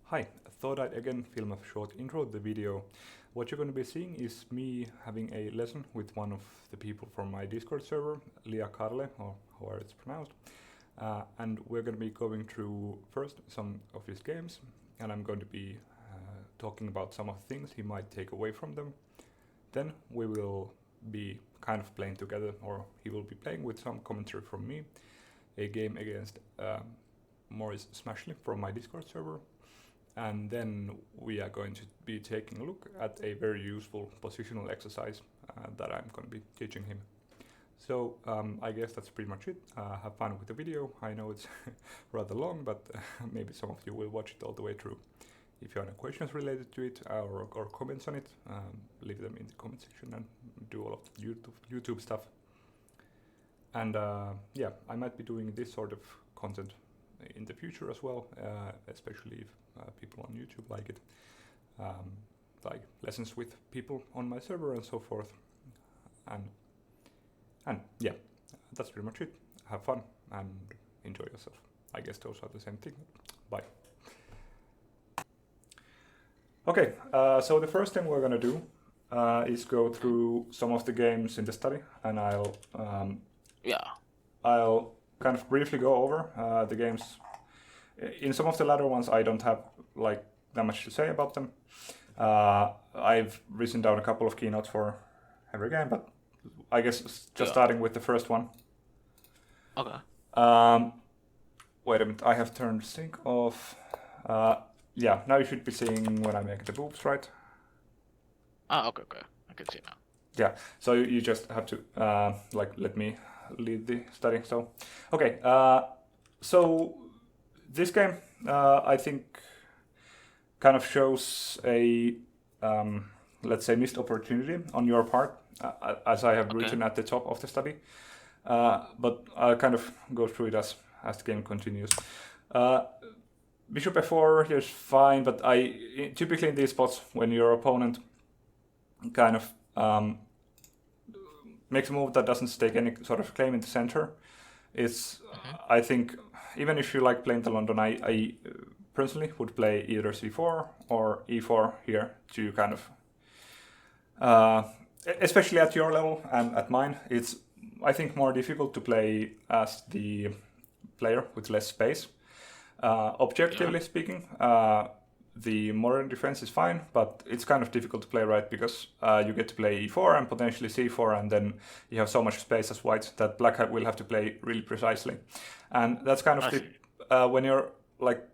Hi, I thought I'd again film a short intro to the video. What you're going to be seeing is me having a lesson with one of the people from my Discord server, LiaKarle, or however it's pronounced. And we're going to be going through first some of his games, and I'm going to be talking about some of the things he might take away from them. Then we will be kind of playing together, or he will be playing with some commentary from me, a game against Maurice Smashley from my Discord server. And then we are going to be taking a look at a very useful positional exercise that I'm going to be teaching him. So I guess that's pretty much it. Have fun with the video. I know it's rather long, but maybe some of you will watch it all the way through. If you have any questions related to it or comments on it, leave them in the comment section and do all of the YouTube stuff. And yeah, I might be doing this sort of content in the future as well, especially if people on YouTube like it, like lessons with people on my server and so forth. And yeah, that's pretty much it. Have fun and enjoy yourself. I guess those are the same thing. Bye. Okay, so the first thing we're gonna do is go through some of the games in the study, and I'll kind of briefly go over the games. In some of the latter ones, I don't have like that much to say about them. I've written down a couple of keynotes for every game, but I guess just starting with the first one. Okay. Wait a minute, I have turned sync off. Yeah, now you should be seeing when I make the moves, right? Okay. I can see now. Yeah, so you just have to like let me lead the study. So, okay, so this game I think kind of shows a let's say missed opportunity on your part, as I have written at the top of the study. But I'll kind of go through it as the game continues. Bishop f4 here is fine, but typically in these spots when your opponent kind of makes a move that doesn't stake any sort of claim in the center, it's I think even if you like playing the London, I personally would play either c4 or e4 here to kind of especially at your level and at mine, it's I think more difficult to play as the player with less space. Objectively speaking, the modern defense is fine, but it's kind of difficult to play right because you get to play e4 and potentially c4, and then you have so much space as white that black will have to play really precisely. And that's kind of when you're like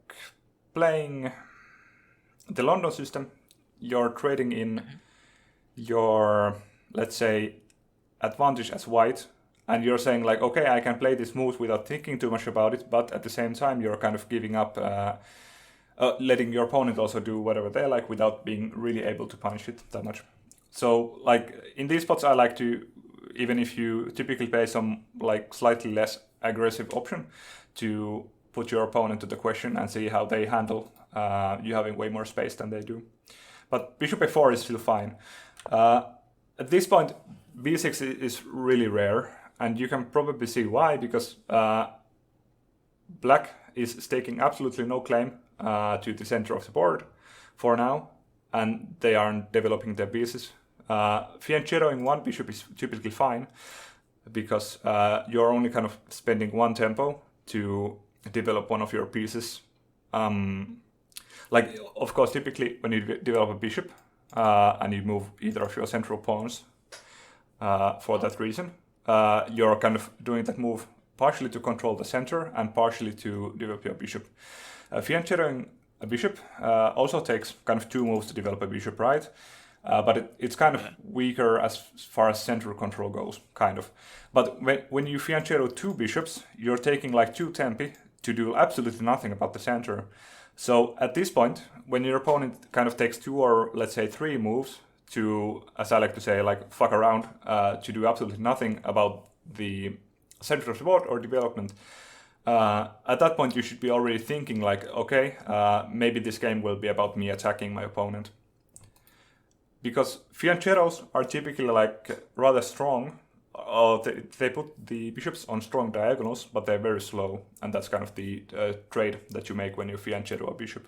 playing the London system, you're trading in your, let's say, advantage as white, and you're saying like, okay, I can play this move without thinking too much about it, but at the same time you're kind of giving up, letting your opponent also do whatever they like without being really able to punish it that much. So like in these spots I like to, even if you typically play some like slightly less aggressive option, to put your opponent to the question and see how they handle you having way more space than they do. But bishop a4 is still fine. At this point b6 is really rare, and you can probably see why, because black is staking absolutely no claim to the center of the board for now, and they aren't developing their pieces. Fianchettoing one bishop is typically fine, because you're only kind of spending one tempo to develop one of your pieces. Like, of course, typically when you develop a bishop and you move either of your central pawns for that reason, you're kind of doing that move partially to control the center and partially to develop your bishop. Fianchettoing a bishop also takes kind of two moves to develop a bishop, right? But it's kind of weaker as far as central control goes, kind of. But when you fianchetto two bishops, you're taking like two tempi to do absolutely nothing about the center. So at this point, when your opponent kind of takes two or let's say three moves to, as I like to say, like fuck around, to do absolutely nothing about the center of the board or development, at that point you should be already thinking like, okay, maybe this game will be about me attacking my opponent. Because fianchettos are typically like rather strong. They put the bishops on strong diagonals, but they're very slow, and that's kind of the trade that you make when you fianchetto a bishop.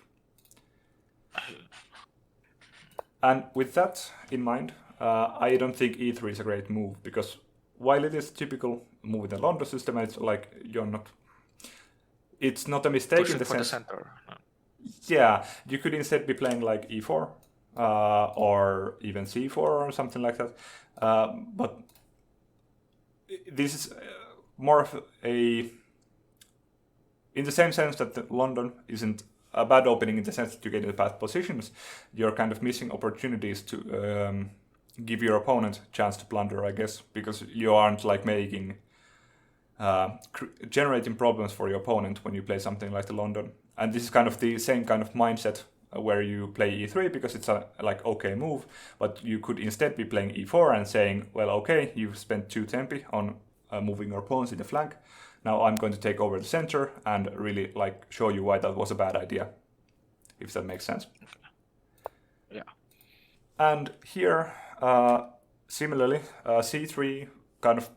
And with that in mind, I don't think e3 is a great move, because while it is typical move in the London system, it's like it's not a mistake Push in it the for the sense. center. No. Yeah, you could instead be playing like e4 or even c4 or something like that. But this is more of a, in the same sense that the London isn't a bad opening in the sense that you get in the bad positions, you're kind of missing opportunities to give your opponent a chance to blunder, I guess, because you aren't like making generating problems for your opponent when you play something like the London. And this is kind of the same kind of mindset where you play e3 because it's a like okay move, but you could instead be playing e4 and saying, well, okay, you've spent 2 tempi on moving your pawns in the flank. Now I'm going to take over the center and really like show you why that was a bad idea, if that makes sense. Yeah. And here, similarly, c3 kind of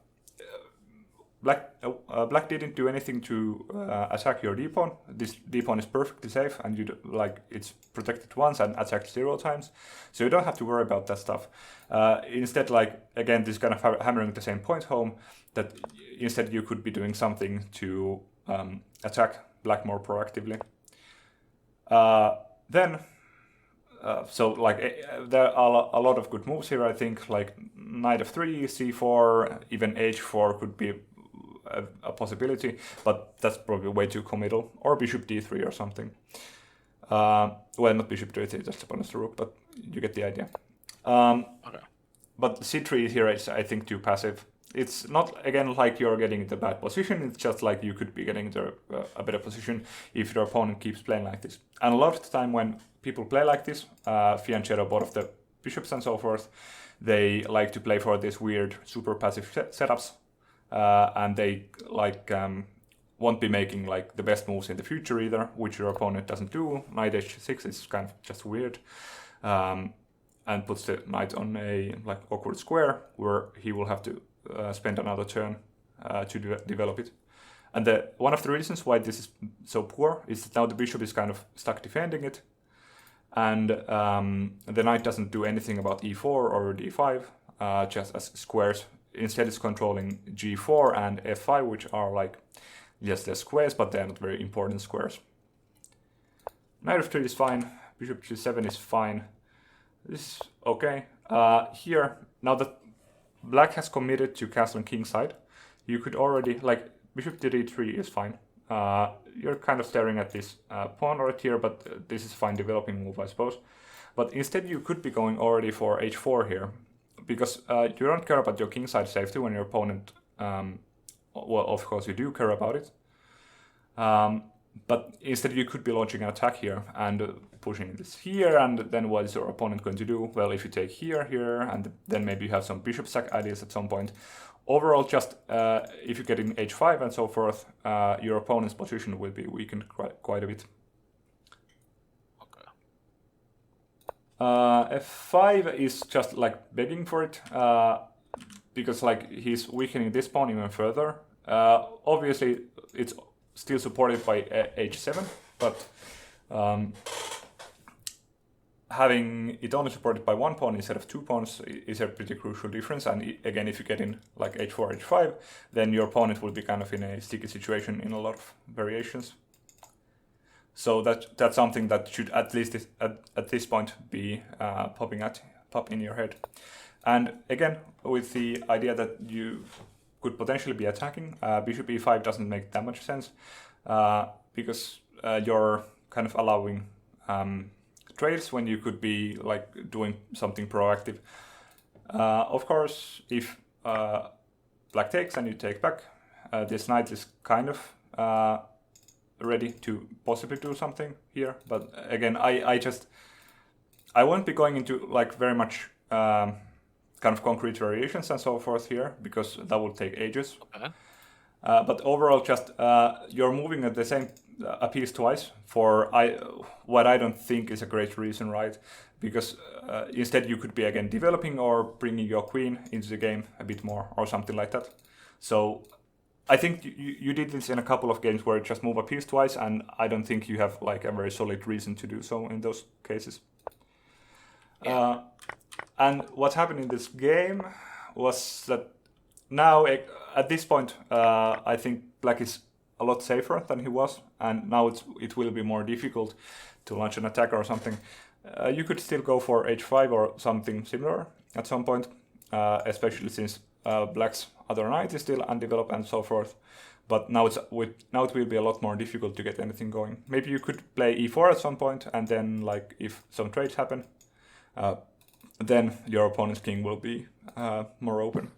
black didn't do anything to attack your d-pawn. This d-pawn is perfectly safe, and it's protected once and attacked 0 times, so you don't have to worry about that stuff. Instead, like again, this kind of hammering the same point home, that instead you could be doing something to attack black more proactively. Then there are a lot of good moves here, I think, like knight f3, c4, even h4 could be a possibility, but that's probably way too committal, or bishop d3 or something. Well, not bishop d3, just opponent's rook, but you get the idea. Okay. But c3 here is, I think, too passive. It's not, again, like you're getting into a bad position, it's just like you could be getting into a better position if your opponent keeps playing like this. And a lot of the time when people play like this, fianchetto both of the bishops and so forth, they like to play for this weird super passive setups, and they won't be making like the best moves in the future either, which your opponent doesn't do. Knight h6 is kind of just weird, and puts the knight on a like awkward square where he will have to spend another turn to develop it. And one of the reasons why this is so poor is that now the bishop is kind of stuck defending it, and the knight doesn't do anything about e4 or d5, just as squares. Instead it's controlling g4 and f5, which are like, yes, they're squares, but they're not very important squares. Knight f3 is fine, bishop g7 is fine. This is okay. Here, now that black has committed to castle and king side, you could already, like, bishop to d3 is fine. You're kind of staring at this pawn right here, but this is fine developing move, I suppose. But instead you could be going already for h4 here, because you don't care about your king side safety when your opponent, well, of course you do care about it. But instead you could be launching an attack here and pushing this here, and then what is your opponent going to do? Well, if you take here, and then maybe you have some bishop sack ideas at some point. Overall, just if you get in h5 and so forth, your opponent's position will be weakened quite a bit. F5 is just like begging for it, because like he's weakening this pawn even further. Obviously, it's still supported by h7, but having it only supported by 1 pawn instead of 2 pawns is a pretty crucial difference. And again, if you get in like h4, h5, then your opponent will be kind of in a sticky situation in a lot of variations. So that's something that should at least at this point be pop in your head. And again, with the idea that you could potentially be attacking, bishop e5 doesn't make that much sense, because you're kind of allowing trades when you could be like doing something proactive. Of course, if black takes and you take back, this knight is kind of ready to possibly do something here. But again, I won't be going into like very much kind of concrete variations and so forth here, because that will take ages. Okay. But overall, just you're moving at the same a piece twice for what I don't think is a great reason, right? Because instead you could be again developing or bringing your queen into the game a bit more or something like that. So I think you did this in a couple of games where you just move a piece twice, and I don't think you have like a very solid reason to do so in those cases. And what happened in this game was that now, at this point, I think black is a lot safer than he was, and now it will be more difficult to launch an attack or something. You could still go for h5 or something similar at some point, especially since black's other knight is still undeveloped and so forth. But now it will be a lot more difficult to get anything going. Maybe you could play e4 at some point, and then like if some trades happen, then your opponent's king will be more open.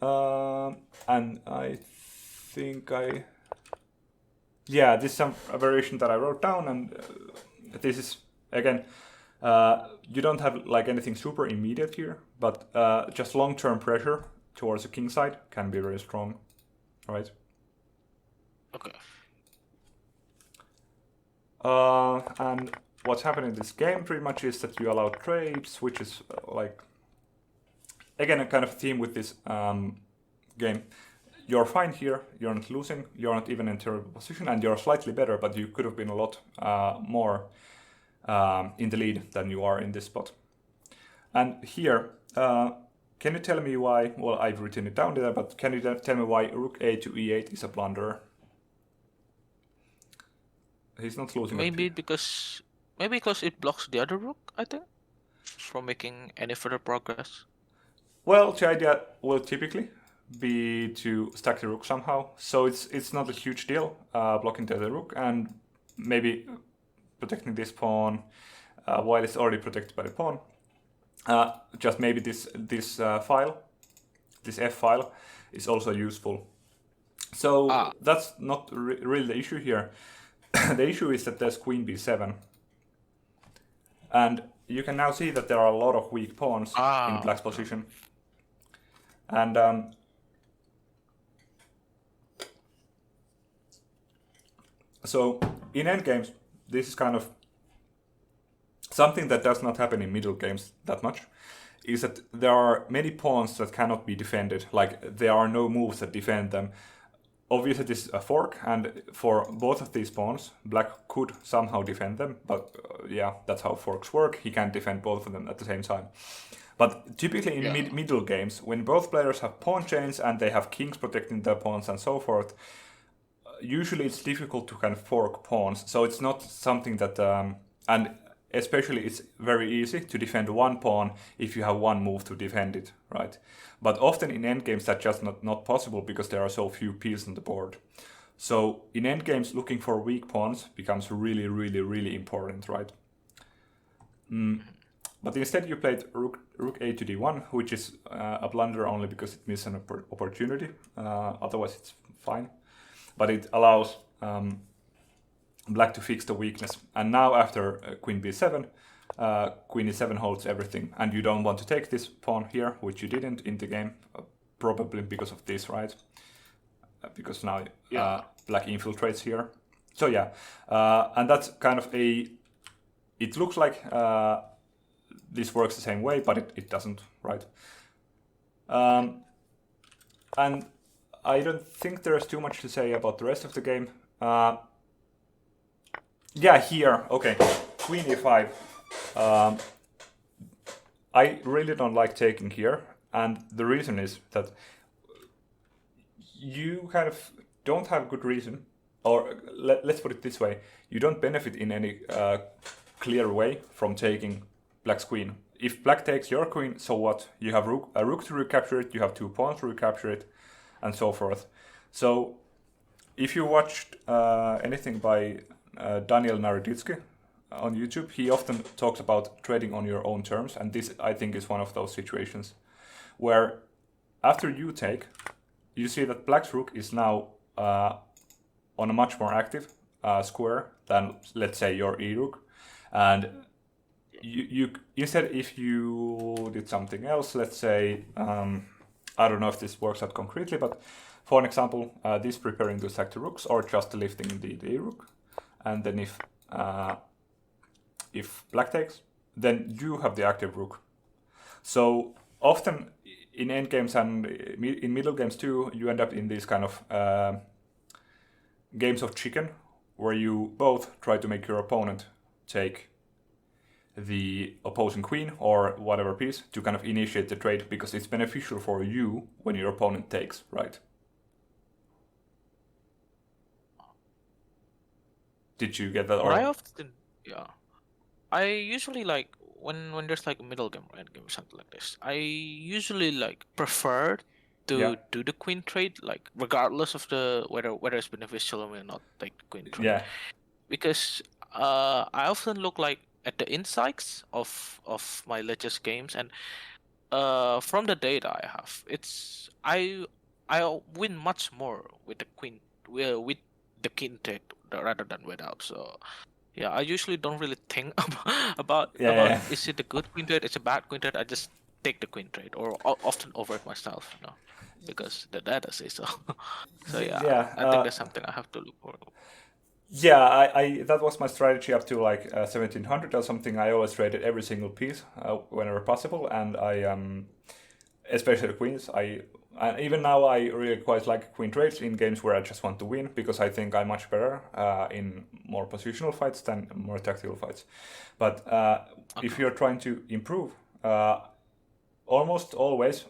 And I think this is some variation that I wrote down, and this is again, you don't have like anything super immediate here, but just long-term pressure towards the king side can be very strong, right? Okay. And what's happening in this game pretty much is that you allow trades, which is like, again, a kind of theme with this game. You're fine here, you're not losing, you're not even in terrible position, and you're slightly better, but you could have been a lot more in the lead than you are in this spot. And here, can you tell me why, well, I've written it down there, but can you tell me why rook a to e8 is a blunder? He's not losing. Maybe because it blocks the other rook, I think, from making any further progress. Well, the idea will typically be to stack the rook somehow, so it's not a huge deal blocking the other rook and maybe protecting this pawn while it's already protected by the pawn. Just maybe this file, this f file, is also useful. So that's not really the issue here. The issue is that there's queen b7, and you can now see that there are a lot of weak pawns in black's position. And so in endgames, this is kind of something that does not happen in middle games that much, is that there are many pawns that cannot be defended, like there are no moves that defend them. Obviously this is a fork, and for both of these pawns, black could somehow defend them, but yeah, that's how forks work. He can't defend both of them at the same time. But typically in middle games, when both players have pawn chains and they have kings protecting their pawns and so forth, usually it's difficult to kind of fork pawns. So it's not something that, and especially it's very easy to defend one pawn if you have one move to defend it, right? But often in endgames that's just not possible because there are so few pieces on the board. So in endgames, looking for weak pawns becomes really, really, really important, right? But instead you played rook a to d1, which is a blunder only because it missed an opportunity. Otherwise it's fine. But it allows black to fix the weakness. And now after queen b7, queen e7 holds everything. And you don't want to take this pawn here, which you didn't in the game, probably because of this, right? Because now black infiltrates here. So yeah, and that's kind of it looks like this works the same way, but it doesn't, right? And I don't think there's too much to say about the rest of the game. Yeah, here, okay, queen e5. I really don't like taking here, and the reason is that you kind of don't have good reason, or let's put it this way, you don't benefit in any clear way from taking black's queen. If black takes your queen, so what? You have a rook to recapture it, you have two pawns to recapture it, and so forth. So if you watched anything by Daniel Naroditsky on YouTube, he often talks about trading on your own terms, and this I think is one of those situations where after you take, you see that black's rook is now on a much more active square than, let's say, your e-rook, and you instead, if you did something else, let's say, I don't know if this works out concretely, but for an example, this preparing to sack the rooks or just lifting the e-rook, and then if black takes, then you have the active rook. So often in endgames and in middle games too, you end up in these kind of games of chicken, where you both try to make your opponent take the opposing queen or whatever piece to kind of initiate the trade, because it's beneficial for you when your opponent takes, right? Did you get that? What I Or often, yeah, I usually like when there's like a middle game or end game or something like this. I usually like prefer yeah, to do the queen trade, like regardless of the whether it's beneficial or not, take the queen trade, yeah, because I often look like at the insights of my Lichess games, and from the data I have, it's I win much more with the queen with the king trade rather than without. So yeah, I usually don't really think about yeah. is it a good queen trade, it's a bad queen trade. I just take the queen trade, or often over it myself, because the data says so. So yeah, Yeah, I think that's something I have to look for. yeah. I that was my strategy up to like 1700 or something. I always traded every single piece whenever possible, and I especially the queens. And even now I really quite like queen trades in games where I just want to win, because I think I'm much better in more positional fights than more tactical fights. But if Okay. you're trying to improve, almost always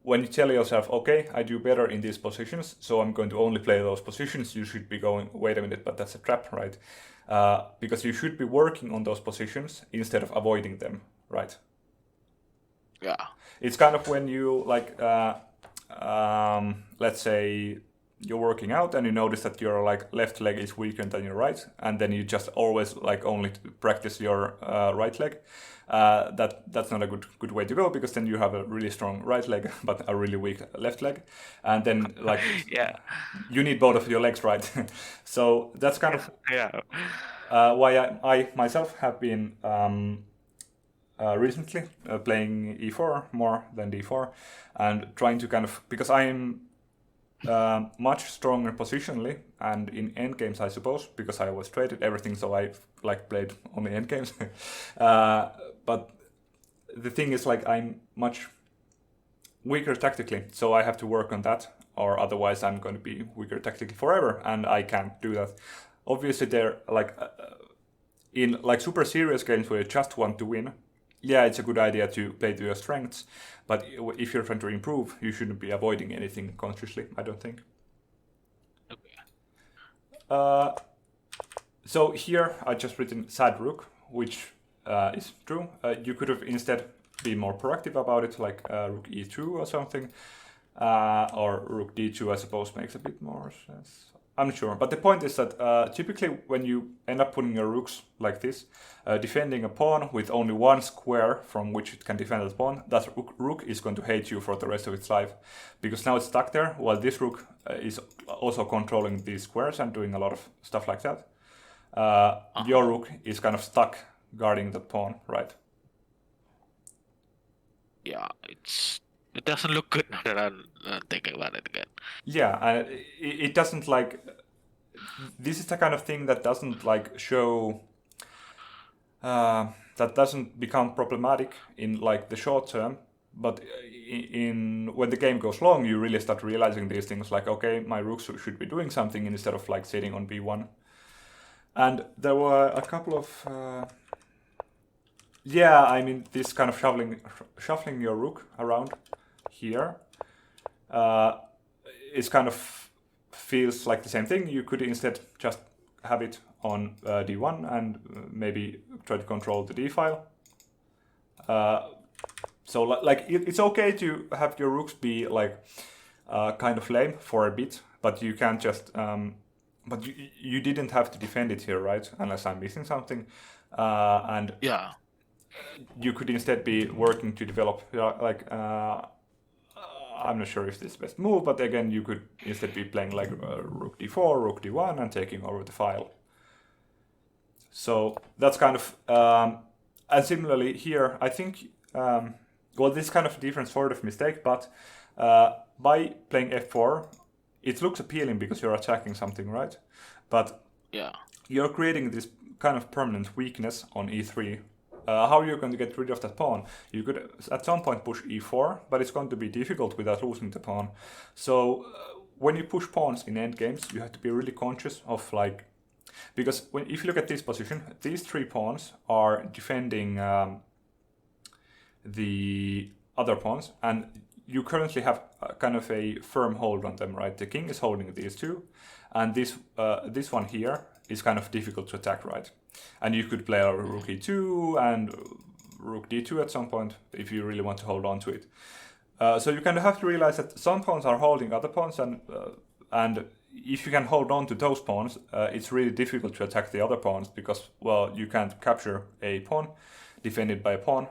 when you tell yourself, okay, I do better in these positions, so I'm going to only play those positions, you should be going, wait a minute, but that's a trap, right? Because you should be working on those positions instead of avoiding them, right? Yeah. It's kind of when you like, let's say you're working out and you notice that your like left leg is weaker than your right, and then you just always like only practice your right leg. That's not a good way to go, because then you have a really strong right leg but a really weak left leg, and then like Yeah. you need both of your legs, right? So that's kind of Yeah. why I myself have been recently playing e4 more than d4, and trying to kind of, because I'm much stronger positionally and in endgames, I suppose, because I always traded everything, so I like played only endgames. But the thing is, like, I'm much weaker tactically, so I have to work on that, or otherwise I'm going to be weaker tactically forever, and I can't do that. Obviously, they're like in like super serious games where you just want to win. Yeah, it's a good idea to play to your strengths, but if you're trying to improve, you shouldn't be avoiding anything consciously, I don't think. Okay. Uh, so here I just written sad rook, which is true. You could have instead been more proactive about it, like rook e2 or something, or rook d2, I suppose, makes a bit more sense. I'm not sure, but the point is that typically when you end up putting your rooks like this, defending a pawn with only one square from which it can defend the pawn, that rook is going to hate you for the rest of its life, because now it's stuck there, while this rook is also controlling these squares and doing a lot of stuff like that. Your rook is kind of stuck guarding the pawn, right? Yeah, it doesn't look good now that I'm thinking about it again. Yeah, and it doesn't like. This is the kind of thing that doesn't like show. That doesn't become problematic in like the short term, but in when the game goes long, you really start realizing these things. Like, okay, my rooks should be doing something instead of like sitting on b1. And there were a couple of. Yeah, I mean, this kind of shuffling your rook around here is kind of feels like the same thing. You could instead just have it on d1 and maybe try to control the d file. So like it's okay to have your rooks be like kind of lame for a bit, but you can't just. But you didn't have to defend it here, right? Unless I'm missing something. And Yeah. you could instead be working to develop like I'm not sure if this is the best move, but again you could instead be playing like rook d4, rook d1, and taking over the file. So that's kind of and similarly here I think well, this is kind of a different sort of mistake, but by playing f4 it looks appealing because you're attacking something, right? But Yeah. you're creating this kind of permanent weakness on e3. How are you going to get rid of that pawn? You could at some point push e4, but it's going to be difficult without losing the pawn. So when you push pawns in endgames, you have to be really conscious of like Because if you look at this position, these 3 pawns are defending the other pawns, and you currently have kind of a firm hold on them, right? The king is holding these 2, and this one here is kind of difficult to attack, right? And you could play a rook e2 and rook d2 at some point if you really want to hold on to it. So you kind of have to realize that some pawns are holding other pawns, and if you can hold on to those pawns, it's really difficult to attack the other pawns because, well, you can't capture a pawn defended by a pawn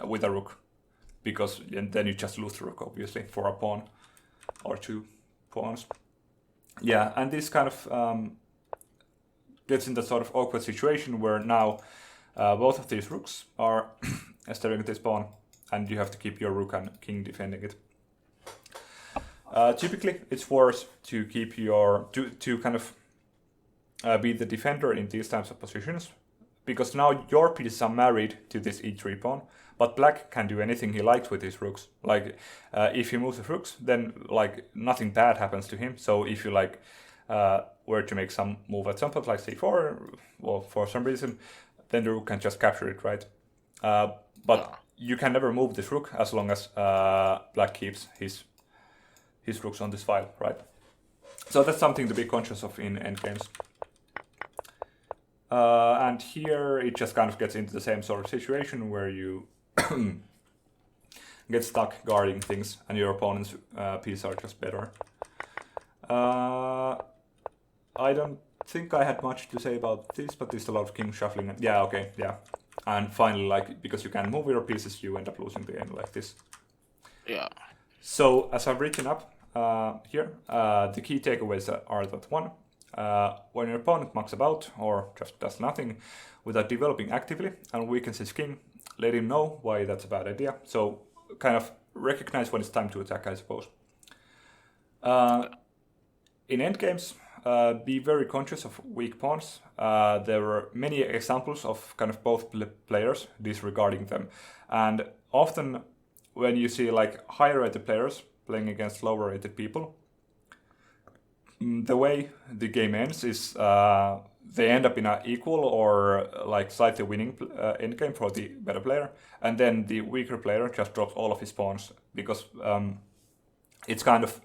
with a rook, because then you just lose the rook, obviously, for a pawn or 2 pawns. Yeah, and this kind of gets in that sort of awkward situation where now both of these rooks are staring at this pawn, and you have to keep your rook and king defending it. Typically, it's worse to keep to kind of be the defender in these types of positions, because now your pieces are married to this e3 pawn, but black can do anything he likes with his rooks. Like, if he moves his rooks, then like nothing bad happens to him. So if you like were to make some move at some point, like c4, well, for some reason, then the rook can just capture it, right? But you can never move this rook as long as black keeps his rooks on this file, right? So that's something to be conscious of in endgames. And here it just kind of gets into the same sort of situation where you get stuck guarding things and your opponent's pieces are just better. I don't think I had much to say about this, but there's a lot of king shuffling. And yeah, okay, yeah. And finally, like, because you can't move your pieces, you end up losing the game like this. Yeah. So as I've written up here, the key takeaways are that 1, when your opponent mucks about or just does nothing without developing actively and weakens his king, let him know why that's a bad idea. So kind of recognize when it's time to attack, I suppose. In endgames, be very conscious of weak pawns. There were many examples of kind of both players disregarding them, and often when you see like higher rated players playing against lower rated people, the way the game ends is they end up in an equal or like slightly winning endgame for the better player, and then the weaker player just drops all of his pawns because it's kind of,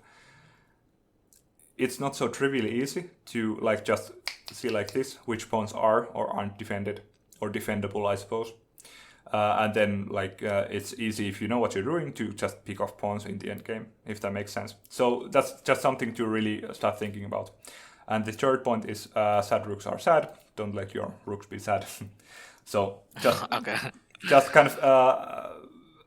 it's not so trivially easy to like just see like this which pawns are or aren't defended or defendable, I suppose. And then like it's easy if you know what you're doing to just pick off pawns in the end game, if that makes sense. So that's just something to really start thinking about. And the third point is sad rooks are sad. Don't let your rooks be sad. So just Okay. just kind of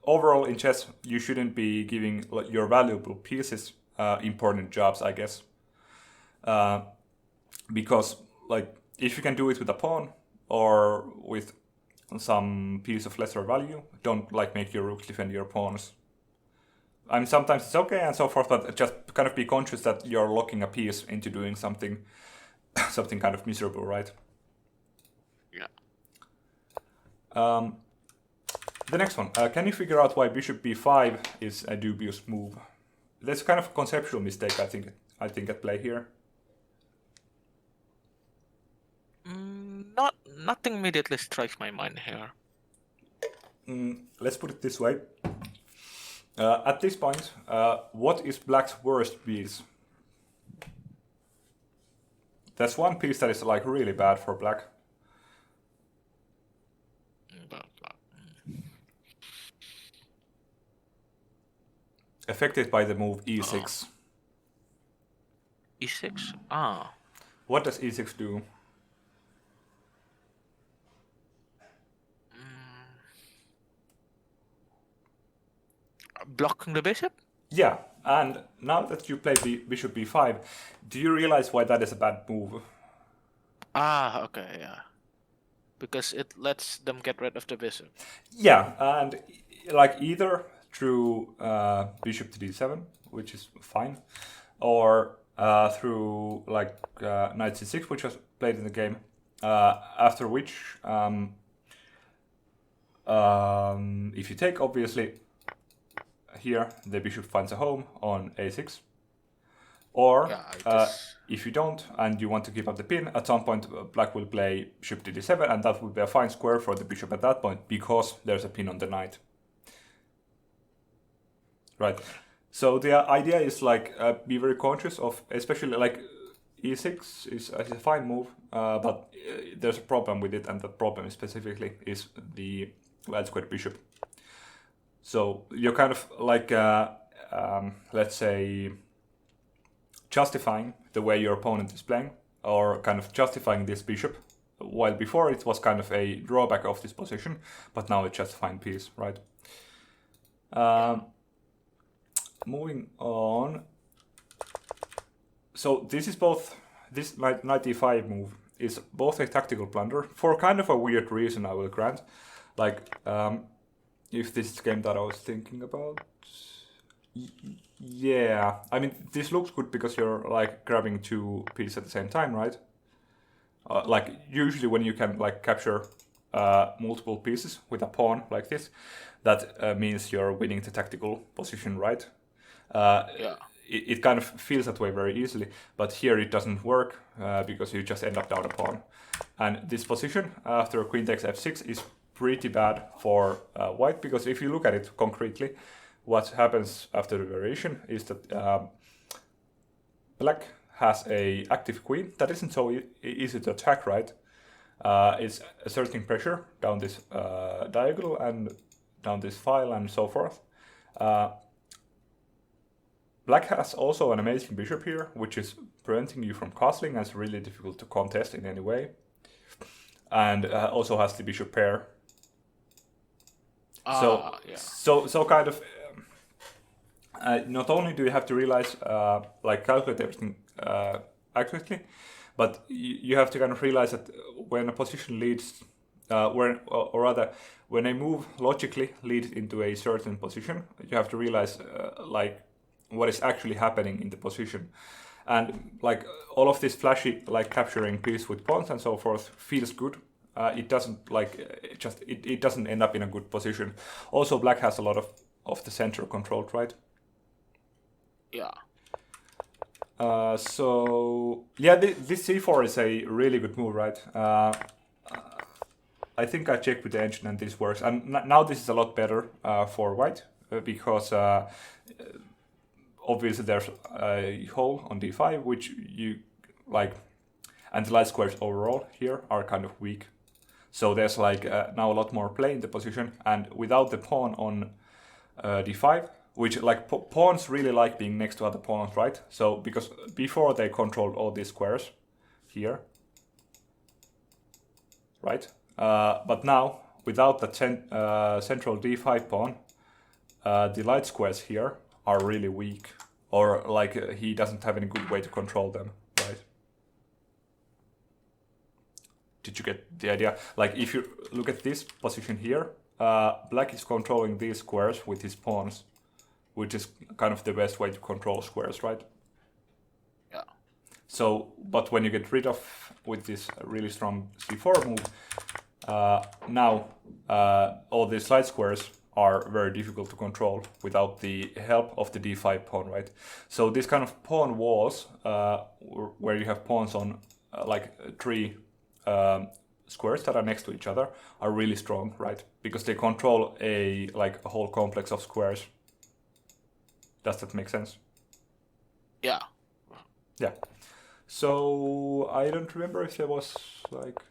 overall in chess, you shouldn't be giving your valuable pieces important jobs, I guess. Because like if you can do it with a pawn or with some piece of lesser value, don't like make your rooks defend your pawns. I mean, sometimes it's okay and so forth, but just kind of be conscious that you're locking a piece into doing something something kind of miserable, right? Yeah. The next one, can you figure out why bishop b5 is a dubious move? That's kind of a conceptual mistake, I think at play here. Nothing immediately strikes my mind here. Let's put it this way. At this point, what is black's worst piece? That's one piece that is like really bad for black. Affected by the move e6. E6? Ah. What does e6 do? Blocking the bishop? Yeah, and now that you play bishop b5, do you realize why that is a bad move? Ah, okay, yeah. Because it lets them get rid of the bishop. Yeah, and like either through bishop to d7, which is fine, or through like knight c6, which was played in the game, after which, if you take, obviously, here the bishop finds a home on a6, Or Yeah, it is. if you don't and you want to keep up the pin, at some point black will play bishop to d7, and that will be a fine square for the bishop at that point because there's a pin on the knight. Right. So the idea is like be very conscious of, especially like e6 is a fine move, but there's a problem with it, and the problem specifically is the light squared bishop. So you're kind of like, let's say, justifying the way your opponent is playing, or kind of justifying this bishop, while before it was kind of a drawback of this position, but now it's just a fine piece, right? Moving on. So this is both, this knight e5 move is both a tactical blunder for kind of a weird reason, I will grant. Like, if this is the game that I was thinking about. Yeah, I mean, this looks good because you're like grabbing two pieces at the same time, right? Like usually when you can like capture multiple pieces with a pawn like this, that means you're winning the tactical position, right? Yeah. It kind of feels that way very easily, but here it doesn't work because you just end up down a pawn. And this position after queen takes f6 is pretty bad for white, because if you look at it concretely, what happens after the variation is that black has a active queen that isn't so easy to attack, right? It's exerting pressure down this diagonal and down this file and so forth. Black has also an amazing bishop here, which is preventing you from castling, and it's really difficult to contest in any way. And also has the bishop pair. So kind of, not only do you have to realize, like calculate everything accurately, but you have to kind of realize that when a position leads, or rather, when a move logically leads into a certain position, you have to realize like what is actually happening in the position. And like all of this flashy, like capturing piece with pawns and so forth, feels good. It doesn't like it doesn't end up in a good position. Also, black has a lot of the center controlled, right? Yeah. So yeah, this c4 is a really good move, right? I think I checked with the engine and this works, and now this is a lot better for white because obviously there's a hole on d5 which you like, and the light squares overall here are kind of weak. So there's like now a lot more play in the position, and without the pawn on d5, which like pawns really like being next to other pawns, right? So because before they controlled all these squares here, right? But now without the central d5 pawn, the light squares here are really weak, or like he doesn't have any good way to control them, right? Did you get the idea? Like if you look at this position here, black is controlling these squares with his pawns, which is kind of the best way to control squares, right? Yeah. So, but when you get rid of with this really strong c4 move, now all these light squares are very difficult to control without the help of the d5 pawn, right? So these kind of pawn walls, where you have pawns on like three squares that are next to each other, are really strong, right? Because they control a whole complex of squares. Does that make sense? Yeah. Yeah. So I don't remember if there was like.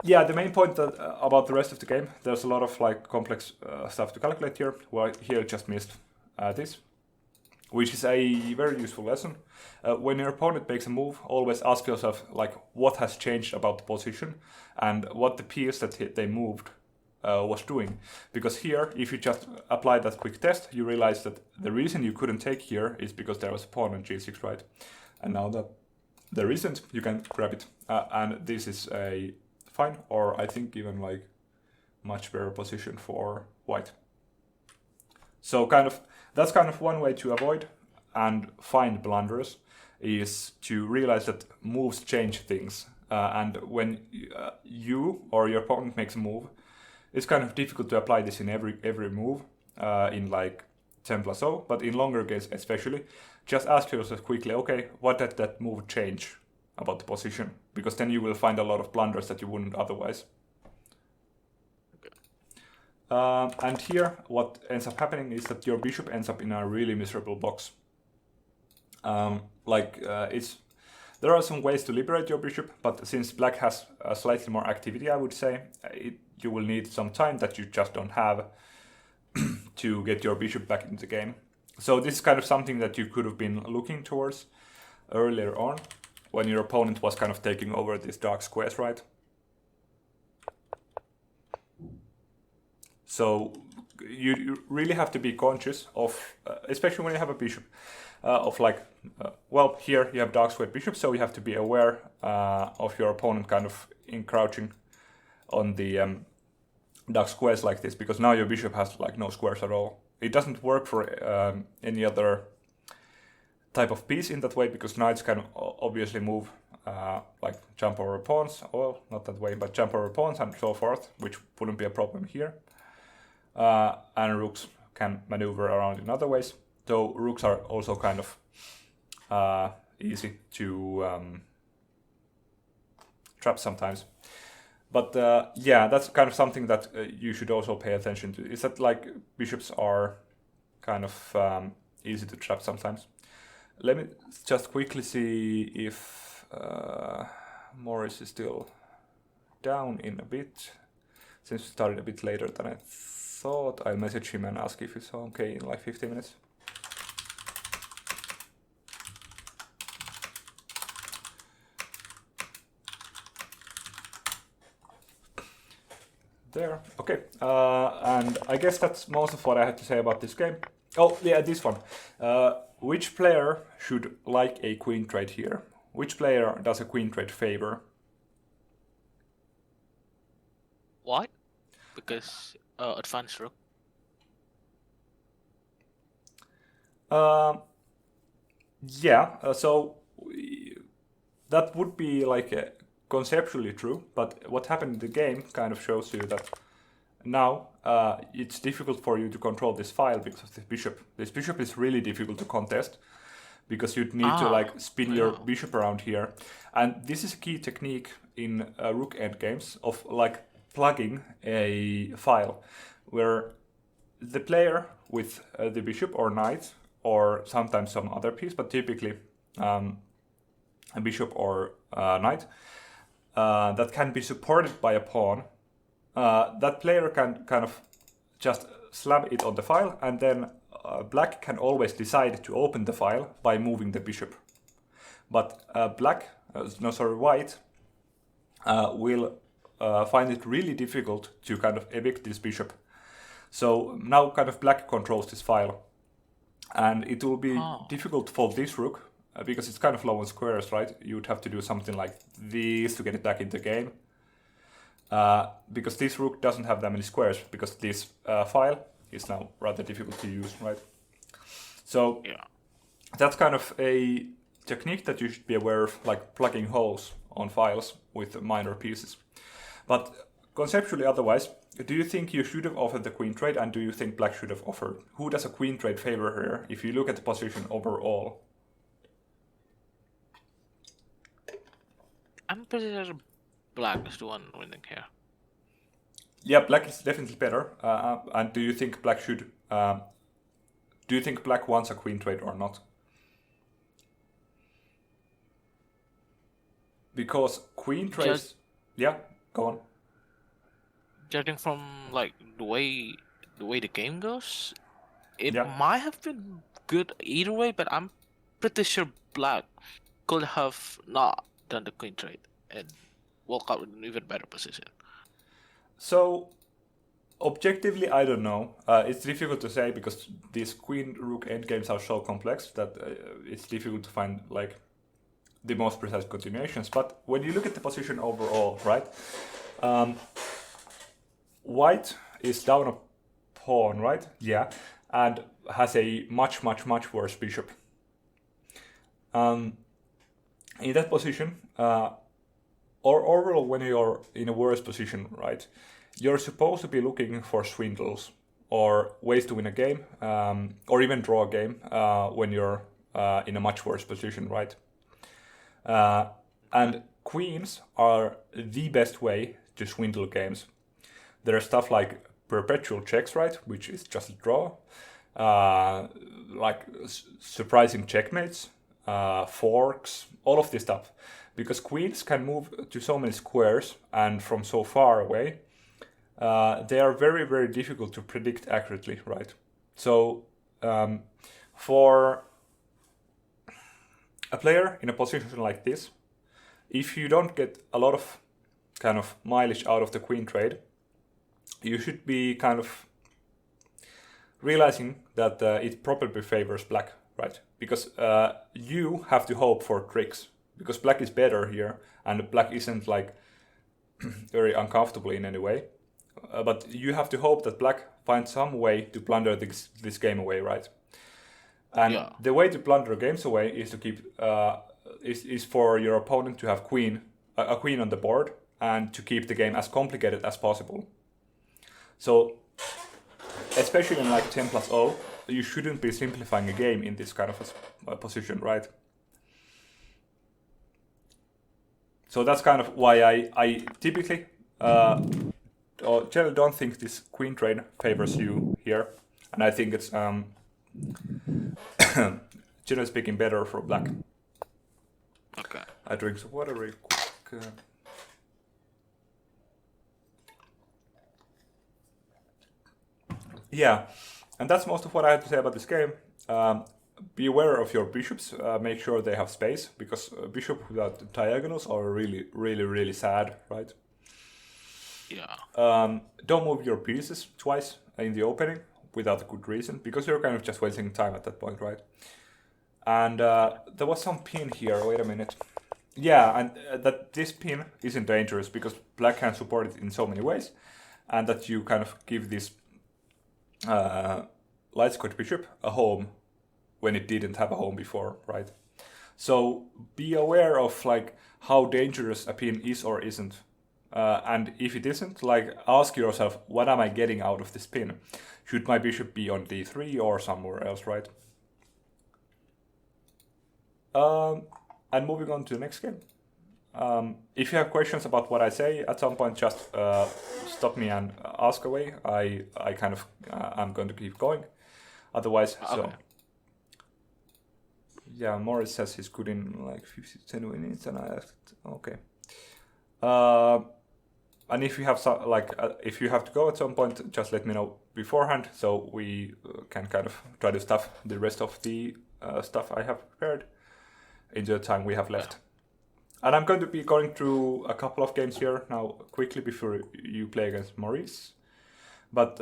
Yeah, the main point that, about the rest of the game, there's a lot of like complex stuff to calculate here. Well, here just missed this, which is a very useful lesson. When your opponent makes a move, always ask yourself like what has changed about the position and what the piece that they moved was doing. Because here, if you just apply that quick test, you realize that the reason you couldn't take here is because there was a pawn on g6, right? And now that there isn't, you can grab it. And this is a fine, or I think even like much better position for white. So kind of that's kind of one way to avoid and find blunders, is to realize that moves change things. And when you or your opponent makes a move, it's kind of difficult to apply this in every move in like 10+0, but in longer games especially, just ask yourself quickly, okay, what did that move change about the position? Because then you will find a lot of blunders that you wouldn't otherwise. And here, what ends up happening is that your bishop ends up in a really miserable box. There are some ways to liberate your bishop, but since black has slightly more activity, I would say, you will need some time that you just don't have to get your bishop back into the game. So this is kind of something that you could have been looking towards earlier on, when your opponent was kind of taking over these dark squares, right? So you really have to be conscious of, especially when you have a bishop, of like, well, here you have dark squared bishop, so you have to be aware of your opponent kind of encroaching on the dark squares like this, because now your bishop has like no squares at all. It doesn't work for any other type of piece in that way, because knights can obviously move, like jump over pawns, well, not that way, but jump over pawns and so forth, which wouldn't be a problem here. And rooks can maneuver around in other ways. So rooks are also kind of easy to trap sometimes. But yeah, that's kind of something that you should also pay attention to. Is that like bishops are kind of easy to trap sometimes. Let me just quickly see if Morris is still down in a bit. Since we started a bit later than I thought, I'll message him and ask if he's okay in like 15 minutes. There, okay, and I guess that's most of what I had to say about this game. Oh, yeah, this one. Which player should like a queen trade here? Which player does a queen trade favor? Why? Because advanced rook. Yeah, so that would be like conceptually true, but what happened in the game kind of shows you that now it's difficult for you to control this file because of this bishop. This bishop is really difficult to contest because you'd need to like spin your bishop around here. And this is a key technique in rook endgames of like plugging a file where the player with the bishop or knight or sometimes some other piece, but typically a bishop or knight that can be supported by a pawn, that player can kind of just slam it on the file, and then black can always decide to open the file by moving the bishop. But white will find it really difficult to kind of evict this bishop. So now kind of black controls this file. And it will be difficult for this rook, because it's kind of low on squares, right? You would have to do something like this to get it back in the game. Because this rook doesn't have that many squares, because this file is now rather difficult to use, right? So yeah, that's kind of a technique that you should be aware of, like plugging holes on files with minor pieces. But conceptually otherwise, do you think you should have offered the queen trade, and do you think black should have offered? Who does a queen trade favor here, if you look at the position overall? I'm pretty sure black is the one winning here. Yeah, black is definitely better. And do you think black should... do you think black wants a queen trade or not? Because queen trades... Yeah, go on. Judging from like the way the game goes, it might have been good either way, but I'm pretty sure black could have not done the queen trade and walk out with an even better position. So, objectively, I don't know. It's difficult to say because these queen-rook endgames are so complex that it's difficult to find like the most precise continuations. But when you look at the position overall, right? White is down a pawn, right? Yeah, and has a much worse bishop. In that position, or overall when you're in a worse position, right, you're supposed to be looking for swindles or ways to win a game, or even draw a game when you're in a much worse position, right? And queens are the best way to swindle games. There are stuff like perpetual checks, right, which is just a draw, like surprising checkmates, forks, all of this stuff. Because queens can move to so many squares and from so far away, they are very, very difficult to predict accurately, right? So for a player in a position like this, if you don't get a lot of kind of mileage out of the queen trade, you should be kind of realizing that it probably favors black, right? Because you have to hope for tricks, because black is better here, and black isn't like very uncomfortable in any way. But you have to hope that black finds some way to plunder this game away, right? And the way to plunder games away is to keep is for your opponent to have a queen on the board, and to keep the game as complicated as possible. So, especially in like 10+0, you shouldn't be simplifying a game in this kind of a position, right? So that's kind of why I typically or generally don't think this queen trade favors you here, and I think it's generally speaking better for black. Okay. I drink some water real quick. Yeah, and that's most of what I have to say about this game. Be aware of your bishops. Make sure they have space, because bishop without diagonals are really, really, really sad, right? Yeah. Don't move your pieces twice in the opening without a good reason, because you're kind of just wasting time at that point, right? And there was some pin here. Wait a minute. Yeah, and that this pin isn't dangerous because black can support it in so many ways, and that you kind of give this light squared bishop a home when it didn't have a home before, right? So be aware of like how dangerous a pin is or isn't, and if it isn't, like ask yourself, what am I getting out of this pin? Should my bishop be on d3 or somewhere else, right? And moving on to the next game. If you have questions about what I say, at some point just stop me and ask away. I kind of I'm going to keep going. Otherwise, Okay. so yeah, Morris says he's good in like 10 minutes, and I asked, okay. And if you have some, like if you have to go at some point, just let me know beforehand, so we can kind of try to stuff the rest of the stuff I have prepared into the time we have left. And I'm going to be going through a couple of games here now quickly before you play against Maurice. But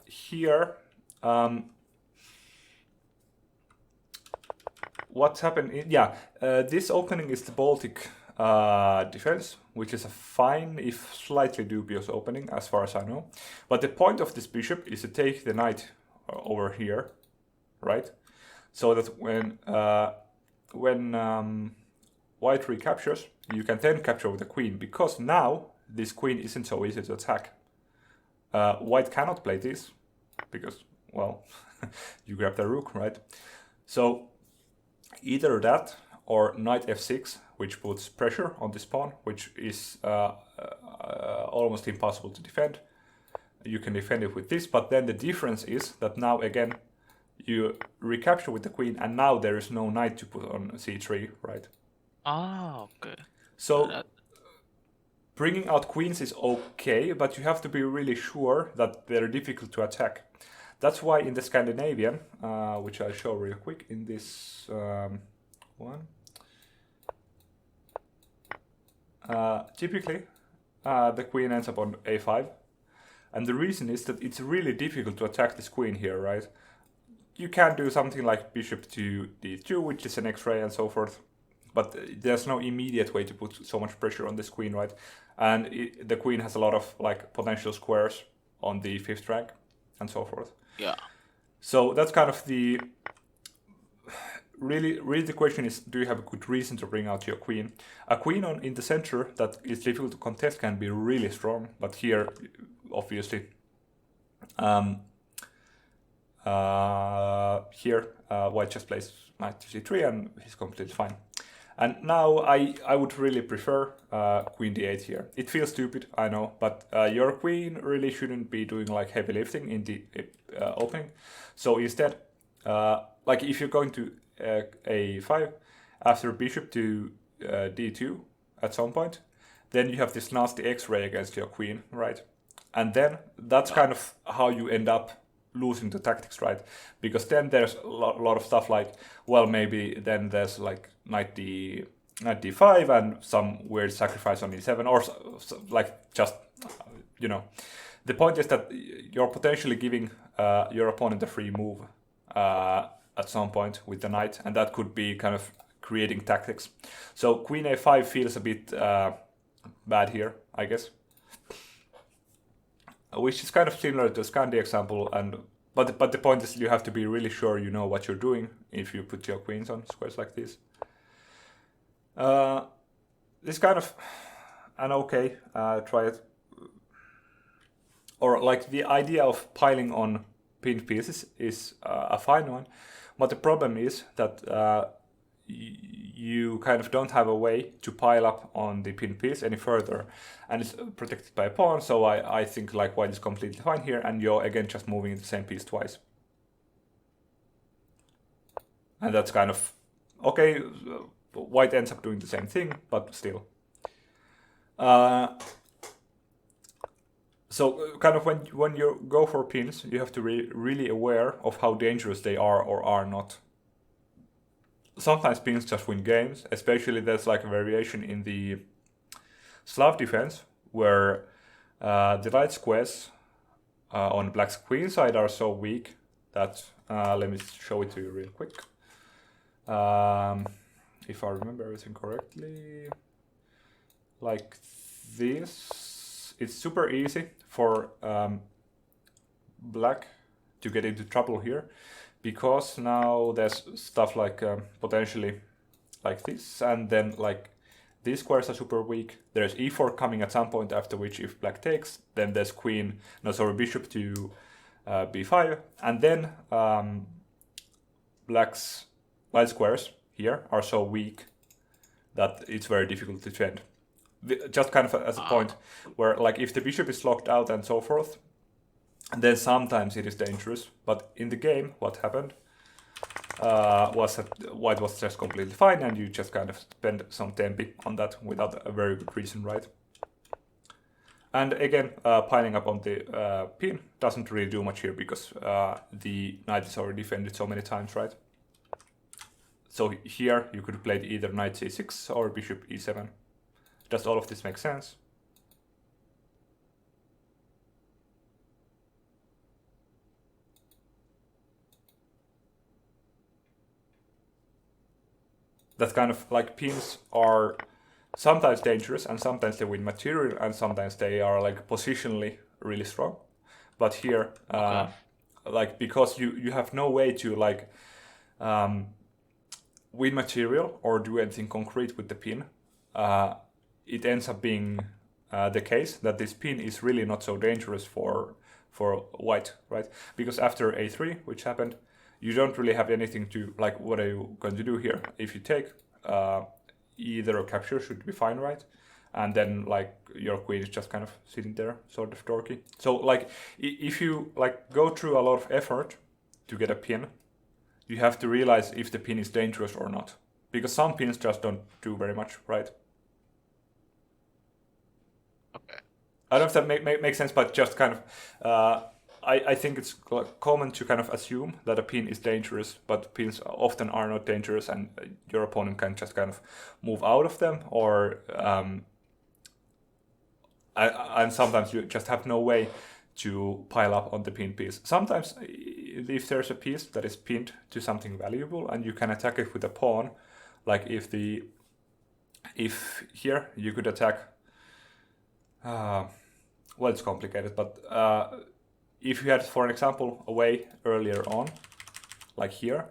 here, what's happened? This opening is the Baltic defense, which is a fine, if slightly dubious opening, as far as I know. But the point of this bishop is to take the knight over here, right? So that when white recaptures, you can then capture with the queen, because now this queen isn't so easy to attack. White cannot play this, because, well, you grab the rook, right? So either that or knight f6, which puts pressure on this pawn, which is almost impossible to defend. You can defend it with this, but then the difference is that now again you recapture with the queen, and now there is no knight to put on c3, right? Ah, okay. So bringing out queens is okay, but you have to be really sure that they're difficult to attack. That's why in the Scandinavian, which I'll show real quick in this one, typically the queen ends up on a5, and the reason is that it's really difficult to attack this queen here, right? You can do something like bishop to d2, which is an x-ray and so forth, but there's no immediate way to put so much pressure on this queen, right? And the queen has a lot of like potential squares on the 5th rank and so forth. Yeah. So that's kind of the really the question is, do you have a good reason to bring out your queen? A queen in the center that is difficult to contest can be really strong, but here obviously here white just plays knight to c3 and he's completely fine. And now I would really prefer queen d8 here. It feels stupid, I know, but your queen really shouldn't be doing like heavy lifting in the opening. So instead, like if you're going to a5 after bishop to d2 at some point, then you have this nasty x-ray against your queen, right? And then that's kind of how you end up losing the tactics, right? Because then there's a lot of stuff like, well, maybe then there's like knight d5 and some weird sacrifice on e7 or like just, you know. The point is that you're potentially giving your opponent a free move at some point with the knight, and that could be kind of creating tactics. So queen a5 feels a bit bad here, I guess. Which is kind of similar to the Scandi example, but the point is you have to be really sure you know what you're doing if you put your queens on squares like this. This kind of an okay, try it. Or like the idea of piling on pinned pieces is a fine one, but the problem is that you kind of don't have a way to pile up on the pinned piece any further, and it's protected by a pawn, so I think like white is completely fine here, and you're again just moving the same piece twice. And that's kind of okay. White ends up doing the same thing, but still. So kind of when you go for pins, you have to be really aware of how dangerous they are or are not. Sometimes pins just win games, especially there's like a variation in the Slav defense where the light squares on black's queen side are so weak that, let me show it to you real quick. If I remember everything correctly, like this, it's super easy for black to get into trouble here, because now there's stuff like potentially like this, and then like these squares are super weak. There's e4 coming at some point, after which if black takes, then there's bishop to b5, and then black's light squares here are so weak that it's very difficult to defend. Just kind of as a point where like if the bishop is locked out and so forth, then sometimes it is dangerous. But in the game, what happened was that white was just completely fine, and you just kind of spend some tempi on that without a very good reason, right? And again, piling up on the pin doesn't really do much here, because the knight is already defended so many times, right? So here you could have played either knight c6 or bishop e7. Does all of this make sense? That's kind of like pins are sometimes dangerous, and sometimes they win material, and sometimes they are like positionally really strong. But here, like because you have no way to like win material or do anything concrete with the pin, it ends up being the case that this pin is really not so dangerous for white, right? Because after a3, which happened, you don't really have anything to, like, what are you going to do here? If you take, either a capture should be fine, right? And then, like, your queen is just kind of sitting there, sort of dorky. So, like, if you, like, go through a lot of effort to get a pin, you have to realize if the pin is dangerous or not. Because some pins just don't do very much, right? Okay. I don't know if that makes sense, but just kind of, I think it's common to kind of assume that a pin is dangerous, but pins often are not dangerous, and your opponent can just kind of move out of them, or and sometimes you just have no way to pile up on the pin piece. Sometimes, if there's a piece that is pinned to something valuable and you can attack it with a pawn, like if here you could attack, well, it's complicated, but if you had, for example, a way earlier on, like here,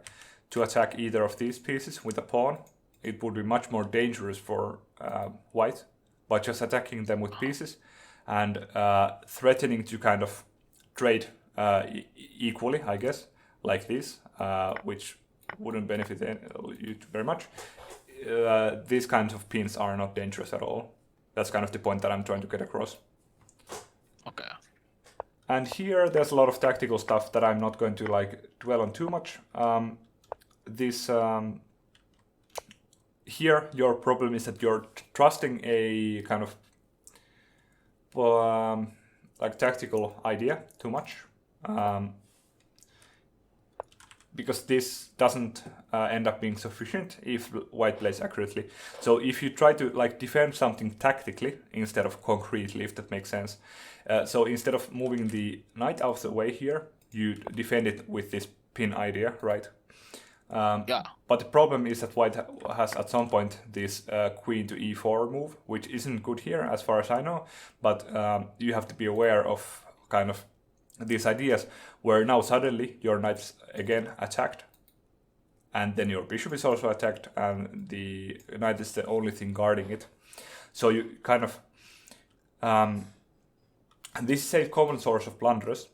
to attack either of these pieces with a pawn, it would be much more dangerous for white, but just attacking them with pieces and threatening to kind of trade equally, I guess, like this, which wouldn't benefit you very much, these kinds of pins are not dangerous at all. That's kind of the point that I'm trying to get across. Okay. And here there's a lot of tactical stuff that I'm not going to like dwell on too much. Here your problem is that you're trusting a kind of like tactical idea too much, because this doesn't end up being sufficient if white plays accurately. So if you try to like defend something tactically instead of concretely, if that makes sense. So instead of moving the knight out of the way here, you defend it with this pin idea, right? Yeah. But the problem is that white has at some point this queen to e4 move, which isn't good here as far as I know, but you have to be aware of kind of these ideas where now suddenly your knight's again attacked, and then your bishop is also attacked, and the knight is the only thing guarding it. So you kind of this is a common source of blunders,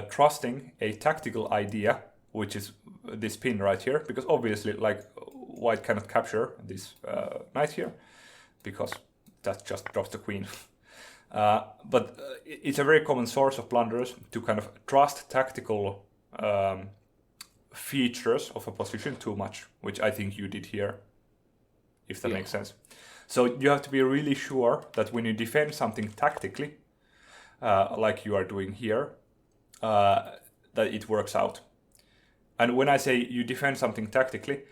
trusting a tactical idea, which is this pin right here, because obviously like white cannot capture this knight here because that just drops the queen. But it's a very common source of blunders to kind of trust tactical features of a position too much, which I think you did here, if that makes sense. So you have to be really sure that when you defend something tactically, like you are doing here, that it works out. And when I say you defend something tactically,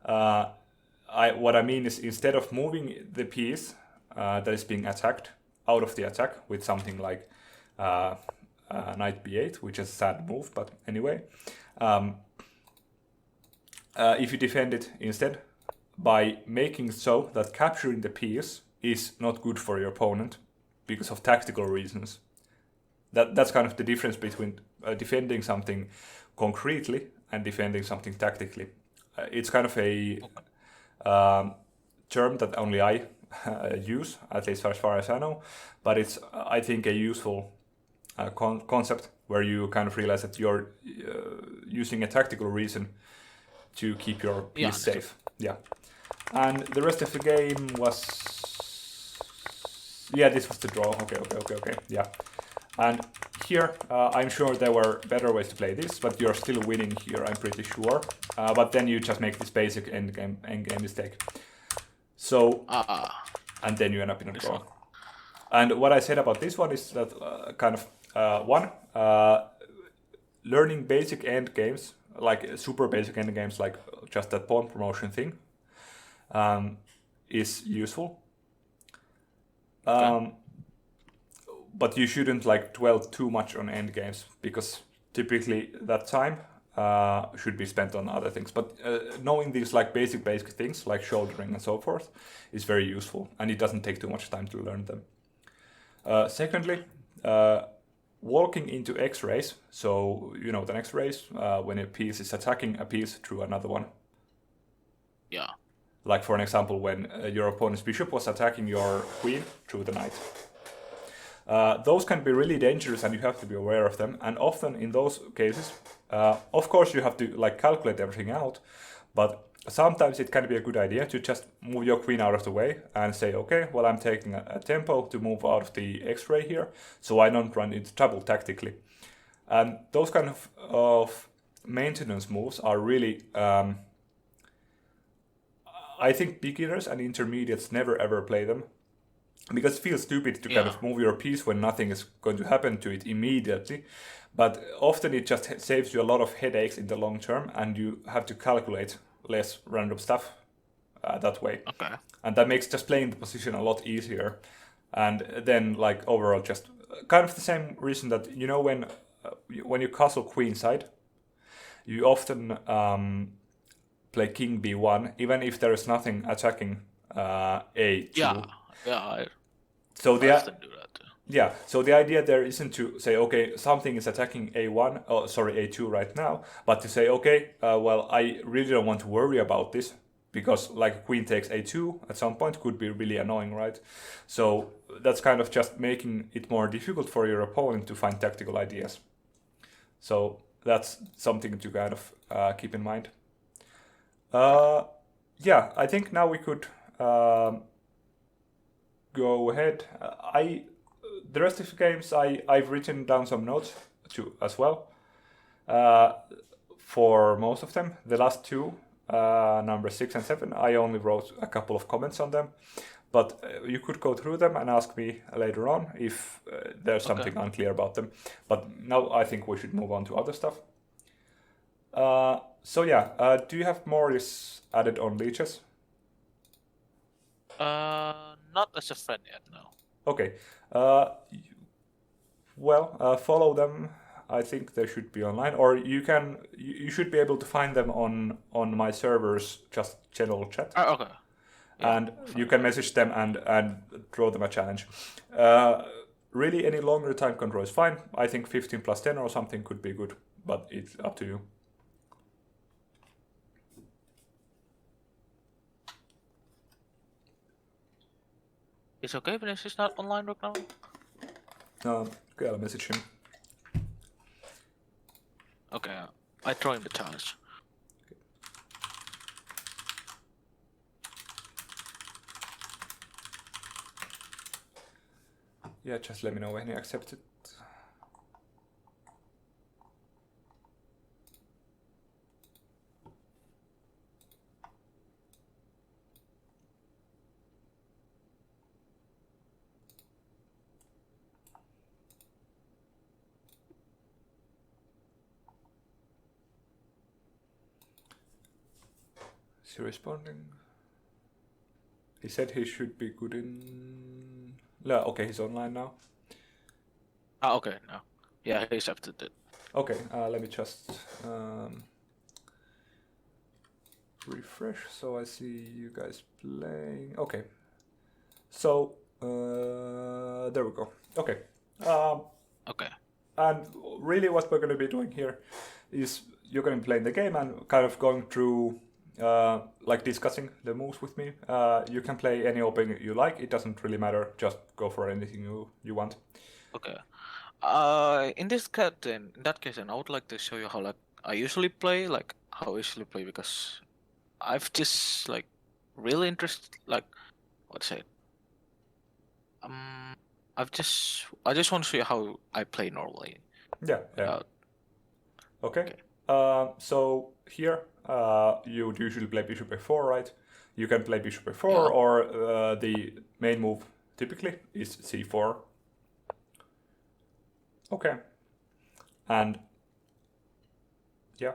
what I mean is instead of moving the piece that is being attacked out of the attack with something like knight b8, which is a sad move, but anyway, if you defend it instead by making so that capturing the piece is not good for your opponent because of tactical reasons. That's kind of the difference between defending something concretely and defending something tactically. It's kind of a term that only I use, at least as far as I know, but it's, I think, a useful concept where you kind of realize that you're using a tactical reason to keep your piece safe. Yeah. And the rest of the game was... Yeah, this was the draw. Okay. Yeah. And here, I'm sure there were better ways to play this, but you're still winning here, I'm pretty sure. But then you just make this basic endgame mistake. So, and then you end up in a draw. And what I said about this one is that learning basic endgames, like super basic endgames, like just that pawn promotion thing, is useful. But you shouldn't like dwell too much on endgames, because typically that time should be spent on other things. But knowing these like basic things like shouldering and so forth is very useful, and it doesn't take too much time to learn them. Secondly, walking into X-rays. So you know the X-rays, when a piece is attacking a piece through another one. Yeah. Like for an example, when your opponent's bishop was attacking your queen through the knight. Those can be really dangerous, and you have to be aware of them. And often in those cases, of course, you have to like calculate everything out. But sometimes it can be a good idea to just move your queen out of the way and say, okay, well, I'm taking a tempo to move out of the X-ray here, so I don't run into trouble tactically. And those kind of maintenance moves are really, I think beginners and intermediates never ever play them. Because it feels stupid to kind of move your piece when nothing is going to happen to it immediately. But often it just saves you a lot of headaches in the long term, and you have to calculate less random stuff that way. Okay. And that makes just playing the position a lot easier. And then like overall just kind of the same reason that, you know, when you castle queenside, you often play king b1, even if there is nothing attacking a2. Yeah. So I often do that. Yeah, so the idea there isn't to say, okay, something is attacking a2 right now, but to say, okay, well, I really don't want to worry about this, because like queen takes a2 at some point could be really annoying, right? So that's kind of just making it more difficult for your opponent to find tactical ideas. So that's something to kind of keep in mind. Yeah, I think now we could go ahead. The rest of the games I've written down some notes to as well. For most of them, the last two, number 6 and 7, I only wrote a couple of comments on them. But you could go through them and ask me later on if there's something unclear about them. But now I think we should move on to other stuff. So yeah, do you have Morris added on Lichess? Not as a friend yet, no. Okay. Well, follow them. I think they should be online, or you should be able to find them on my server's just general chat. Okay. Yeah, and you can message them and throw them a challenge. Really, any longer time control is fine. I think 15 plus 10 or something could be good, but it's up to you. It's okay, but it's not online right now. Okay, I'll message him. Okay, I throw him the challenge. Yeah, just let me know when you accept it. Is he responding? He said he should be good in... Yeah, okay, he's online now. Okay, no. Yeah, he accepted it. Okay, let me just refresh so I see you guys playing. Okay, so there we go. Okay. Okay. And really what we're going to be doing here is you're going to be playing the game and kind of going through like discussing the moves with me. You can play any opening you like. It doesn't really matter. Just go for anything you want. Okay. In that case, then I would like to show you how I usually play, because I've just really interested, what's it? I just want to show you how I play normally. Yeah. Okay. So here you would usually play bishop a4, right? You can play bishop a4, or the main move typically is c4. Okay. And yeah.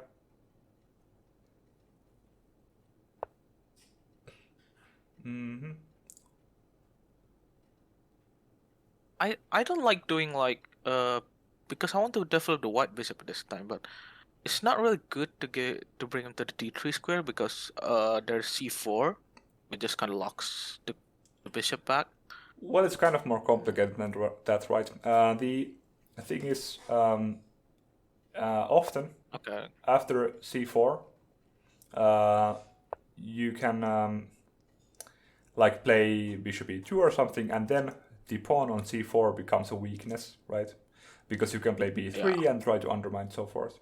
I don't like doing because I want to develop the white bishop at this time, but it's not really good to bring him to the d3 square because there's c4, it just kind of locks the bishop back. Well, it's kind of more complicated than that, right? The thing is, often after c4, you can play bishop e2 or something, and then the pawn on c4 becomes a weakness, right? Because you can play b3 and try to undermine so forth.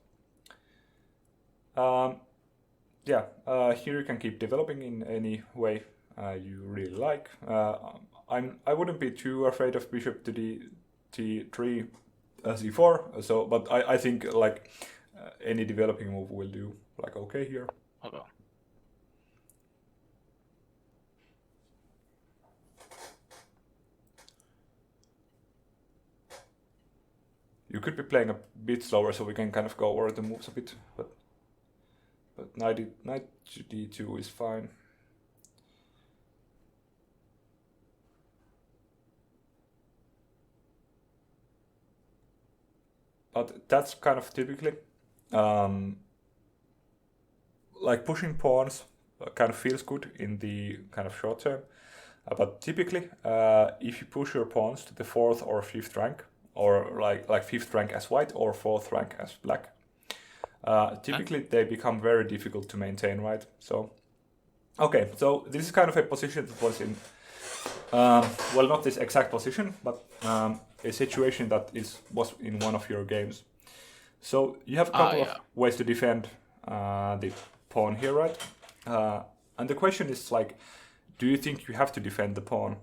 Here you can keep developing in any way you really like. I wouldn't be too afraid of bishop to d3 c4. So, but I think any developing move will do okay here. Okay. You could be playing a bit slower, so we can kind of go over the moves a bit, but knight to d2 is fine. But that's kind of typically pushing pawns kind of feels good in the kind of short term, but typically if you push your pawns to the 4th or 5th rank, or like 5th rank as white or 4th rank as black, typically they become very difficult to maintain, right? So okay, so this is kind of a position that was in well, not this exact position, but a situation that was in one of your games. So you have a couple of ways to defend the pawn here, right? And the question is like, do you think you have to defend the pawn?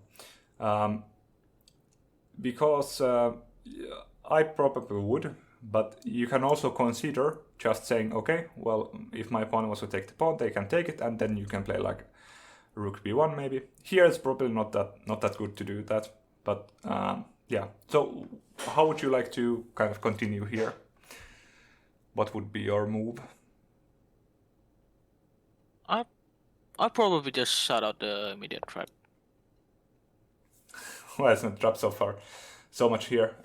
Because I probably would, but you can also consider just saying, okay, well, if my pawn wants to take the pawn, they can take it, and then you can play like rook b1 maybe. Here it's probably not that good to do that, but yeah. So how would you like to kind of continue here? What would be your move? I'll probably just shut out the immediate trap. Well, it's not dropped so far, so much here.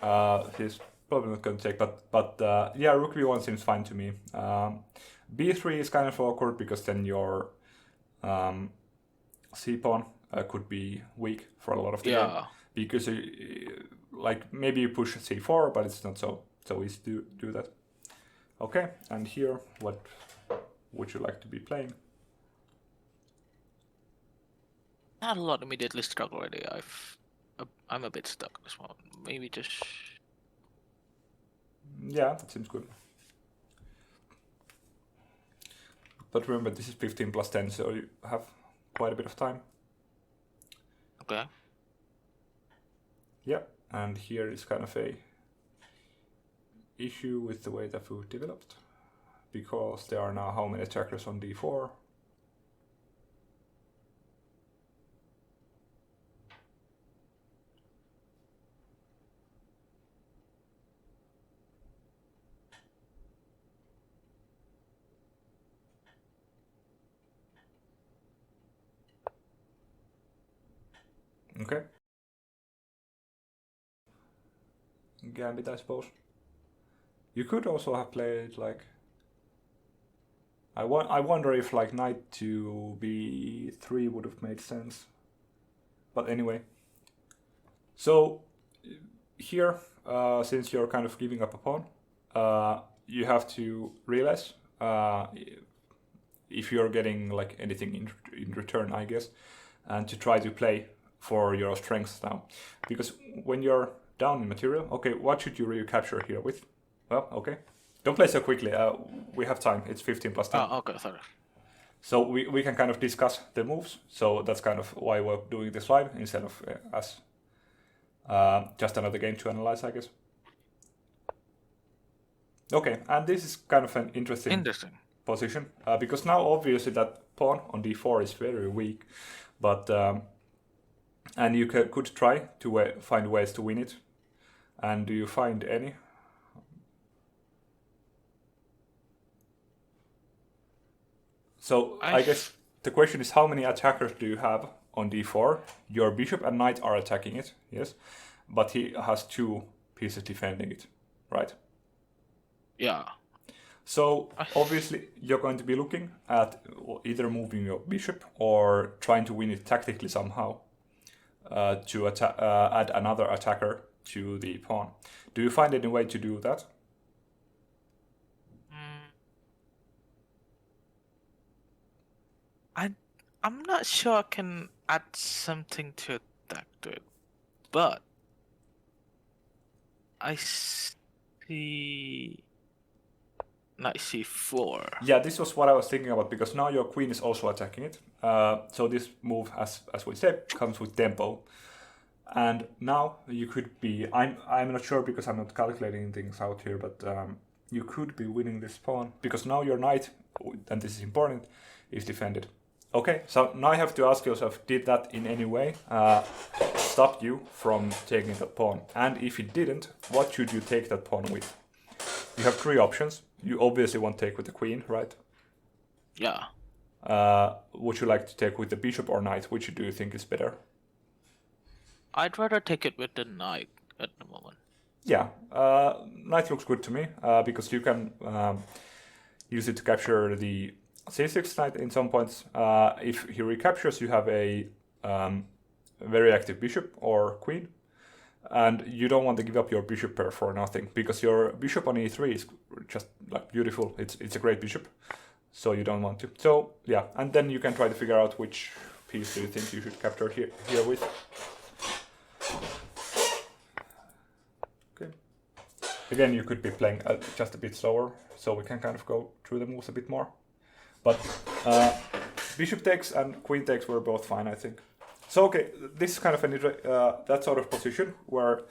He's probably not going to take, but yeah, rook b1 seems fine to me. b3 is kind of awkward because then your c pawn could be weak for a lot of the game, because like maybe you push c4, but it's not so easy to do that. Okay, and here, what would you like to be playing? Not a lot immediately struck already. I'm a bit stuck this one. Maybe just... Yeah, that seems good. But remember, this is 15 plus 10, so you have quite a bit of time. Okay. Yeah, and here is kind of a issue with the way that food developed, because there are now how many attackers on d4? Okay. Gambit, I suppose. You could also have played like... I wonder if like knight to b3 would have made sense. But anyway. So here, since you're kind of giving up a pawn, you have to realize if you're getting like anything in return, I guess, and to try to play for your strengths now. Because when you're down in material, okay, what should you recapture here with? Well, okay. Don't play so quickly, we have time, it's 15 plus 10. Oh, okay, sorry. So we can kind of discuss the moves, so that's kind of why we're doing this live, instead of as just another game to analyze, I guess. Okay, and this is kind of an interesting position, because now obviously that pawn on d4 is very weak, but and you could try to find ways to win it. And do you find any? So I guess the question is, how many attackers do you have on d4? Your bishop and knight are attacking it, yes, but he has 2 pieces defending it, right? Yeah. So obviously you're going to be looking at either moving your bishop or trying to win it tactically somehow to add another attacker to the pawn. Do you find any way to do that? I'm not sure I can add something to attack to it, but I see knight c4. Yeah, this was what I was thinking about, because now your queen is also attacking it. So this move, as we said, comes with tempo. And now you could be, I'm not sure because I'm not calculating things out here, but you could be winning this pawn, because now your knight, and this is important, is defended. Okay, so now you have to ask yourself, did that in any way stop you from taking that pawn? And if it didn't, what should you take that pawn with? You have 3 options. You obviously want to take with the queen, right? Yeah. Would you like to take with the bishop or knight? Which do you think is better? I'd rather take it with the knight at the moment. Yeah, knight looks good to me, because you can use it to capture the c6 knight in some points. If he recaptures, you have a very active bishop or queen, and you don't want to give up your bishop pair for nothing, because your bishop on e3 is just like beautiful. It's a great bishop, so you don't want to. So yeah, and then you can try to figure out which piece do you think you should capture here with. Okay, again, you could be playing just a bit slower, so we can kind of go through the moves a bit more. But bishop takes and queen takes were both fine, I think. So okay, this is kind of that sort of position where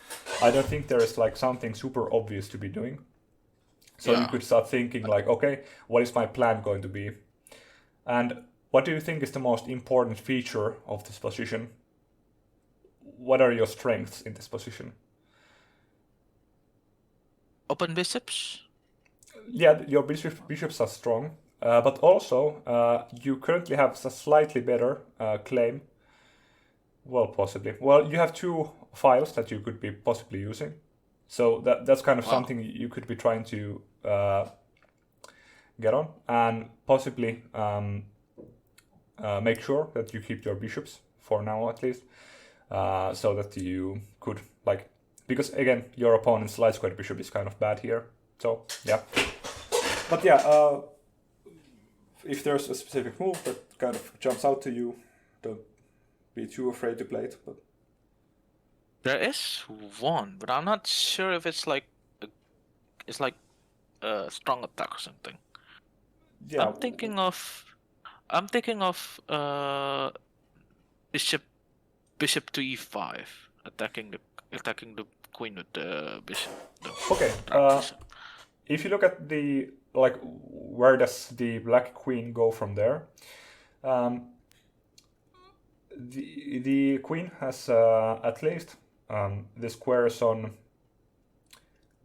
I don't think there is like something super obvious to be doing. So you could start thinking like, okay, what is my plan going to be? And what do you think is the most important feature of this position? What are your strengths in this position? Open bishops? Yeah, your bishops are strong, but also you currently have a slightly better claim. Well, possibly. Well, you have 2 files that you could be possibly using. So that's kind of something you could be trying to get on, and possibly make sure that you keep your bishops, for now at least, so that you could, like, because again, your opponent's light squared bishop is kind of bad here. So, yeah. But yeah, if there's a specific move that kind of jumps out to you, don't be too afraid to play it. But There is one, but I'm not sure if it's like a strong attack or something. yeah, I'm thinking of bishop to e5, attacking the queen with the bishop. Okay. If you look at the, like, where does the black queen go from there? The queen has at least the squares on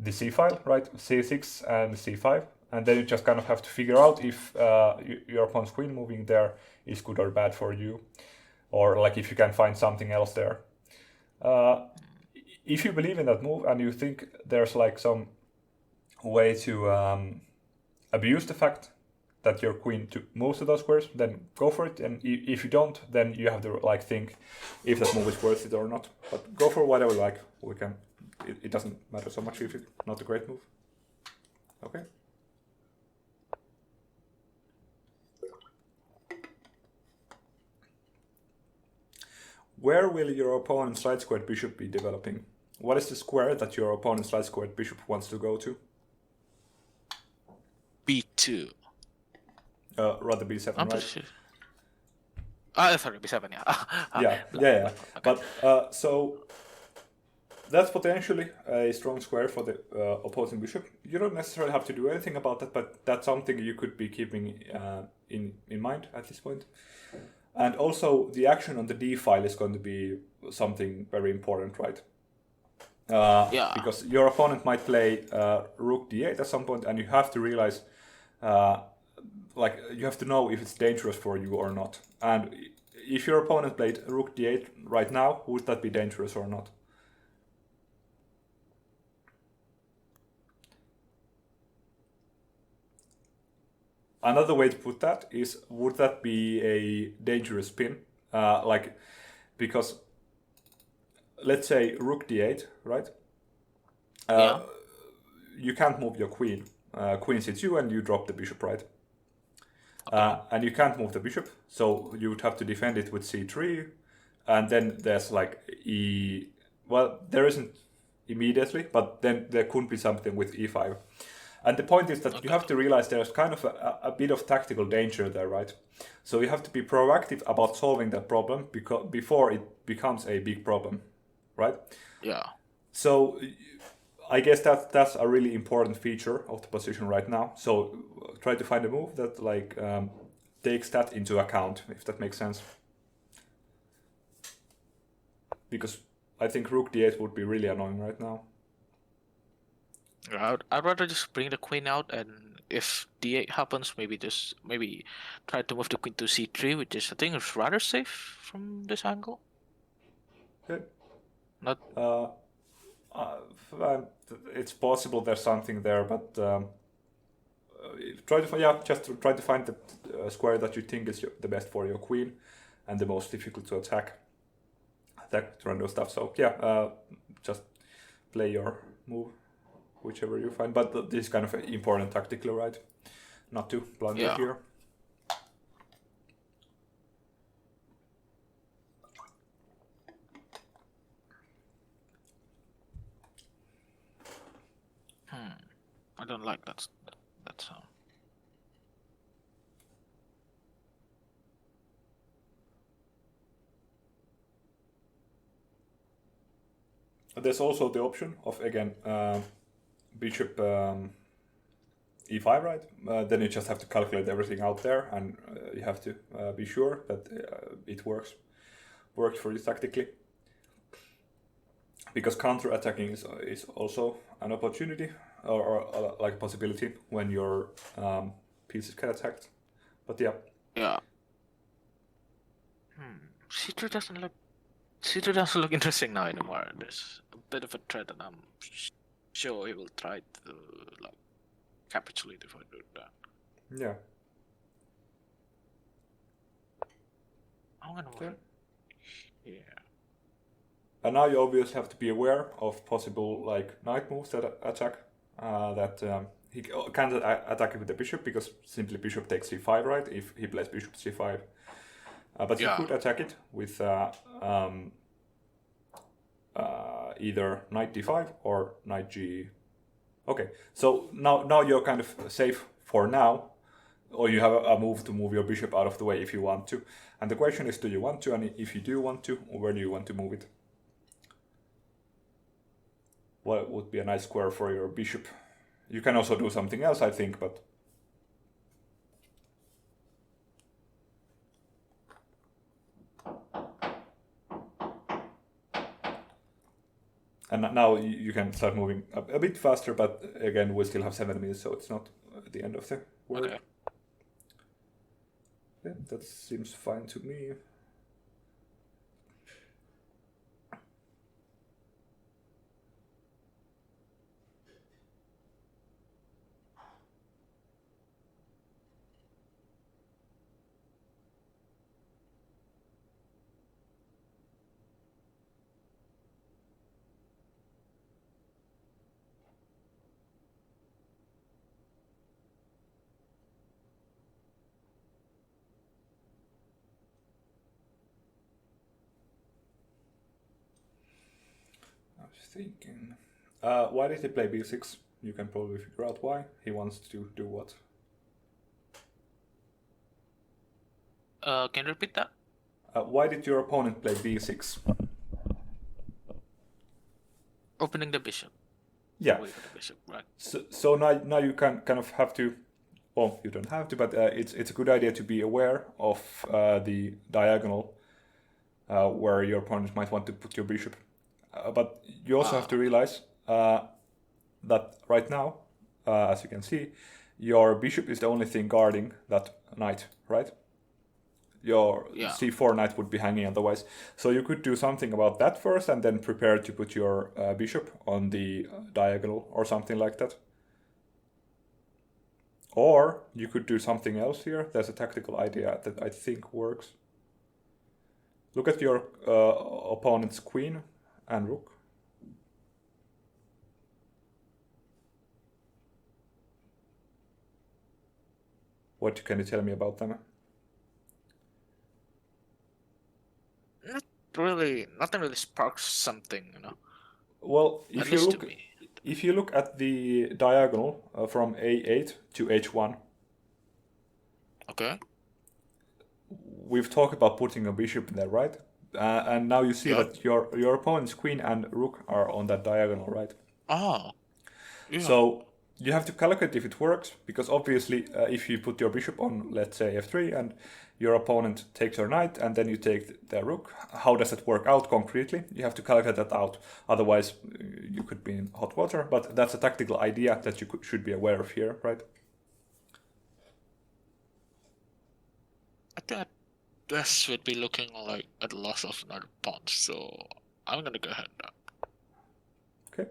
the c file, right? c6 and c5, and then you just kind of have to figure out if your opponent's queen moving there is good or bad for you, or like if you can find something else there. If you believe in that move and you think there's like some way to abuse the fact that your queen moves to those squares, then go for it. And if you don't, then you have to like think if that move is worth it or not. But go for whatever you like. We can. It doesn't matter so much if it's not a great move. Okay. Where will your opponent's right squared bishop be developing? What is the square that your opponent's right squared bishop wants to go to? b2. Rather b7, I'm right? sure. Sorry, b7, yeah. Yeah. Okay. But so that's potentially a strong square for the opposing bishop. You don't necessarily have to do anything about that, but that's something you could be keeping in mind at this point. And also, the action on the d file is going to be something very important, right? Yeah. Because your opponent might play rook d8 at some point, and you have to realize, like, you have to know if it's dangerous for you or not. And if your opponent played rook d8 right now, would that be dangerous or not? Another way to put that is, would that be a dangerous pin? Like, because let's say rook d8, right? Yeah. You can't move your queen. Queen c2 and you drop the bishop, right? Okay. And you can't move the bishop, so you would have to defend it with c3, and then there's like well, there isn't immediately, but then there could be something with e5. And the point is that you have to realize there's kind of a bit of tactical danger there, right? So you have to be proactive about solving that problem before it becomes a big problem, right? Yeah. So I guess that's a really important feature of the position right now. So try to find a move that like takes that into account, if that makes sense. Because I think rook d8 would be really annoying right now. I'd rather just bring the queen out, and if d8 happens, maybe try to move the queen to c3, which is I think is rather safe from this angle. Okay. Not. It's possible there's something there, but try to find the square that you think is the best for your queen and the most difficult to attack random stuff. So yeah, just play your move, whichever you find. But this is kind of important tactically, right? Not to blunder here. don't like that sound. There's also the option of, again, bishop e5, right? Then you just have to calculate everything out there, and you have to be sure that it works for you tactically. Because counter-attacking is also an opportunity, or like a possibility when your pieces get attacked. But yeah. Yeah. C3 doesn't look interesting now anymore. There's a bit of a threat, and I'm sure he will try to like capitulate if I do that. Yeah. I'm gonna move it. Yeah. And now you obviously have to be aware of possible like knight moves that attack. He can't attack it with the bishop because simply bishop takes c5, right? If he plays bishop c5, but Yeah. he could attack it with either knight d5 or knight g. Okay, so now you're kind of safe for now, or you have a move to move your bishop out of the way if you want to. And the question is, do you want to? And if you do want to, where do you want to move it? What would be a nice square for your bishop? You can also do something else, I think, but and now you can start moving a bit faster, but again, we still have 7 minutes, so it's not the end of the world. Okay. Yeah, that seems fine to me. Thinking. Why did he play b6? You can probably figure out why. He wants to do what? Can you repeat that? Why did your opponent play b6? Opening the bishop. Yeah. Away from the bishop, right? So now you can kind of have to. Well, you don't have to, but it's a good idea to be aware of the diagonal where your opponent might want to put your bishop. But you also have to realize that right now, as you can see, your bishop is the only thing guarding that knight, right? Your c4 knight would be hanging otherwise. So you could do something about that first and then prepare to put your bishop on the diagonal or something like that. Or you could do something else here. There's a tactical idea that I think works. Look at your opponent's queen and rook. What can you tell me about them? Nothing really sparks something, you know. Well, if you look at the diagonal from a8 to h1. Okay. We've talked about putting a bishop there, right? And now you see that your opponent's queen and rook are on that diagonal, right? Oh. Yeah. So you have to calculate if it works, because obviously if you put your bishop on, let's say, f3, and your opponent takes your knight, and then you take their rook, how does it work out concretely? You have to calculate that out. Otherwise, you could be in hot water, but that's a tactical idea that you should be aware of here, right? I think this would be looking like a loss of another pawn, so I'm gonna go ahead now. Okay.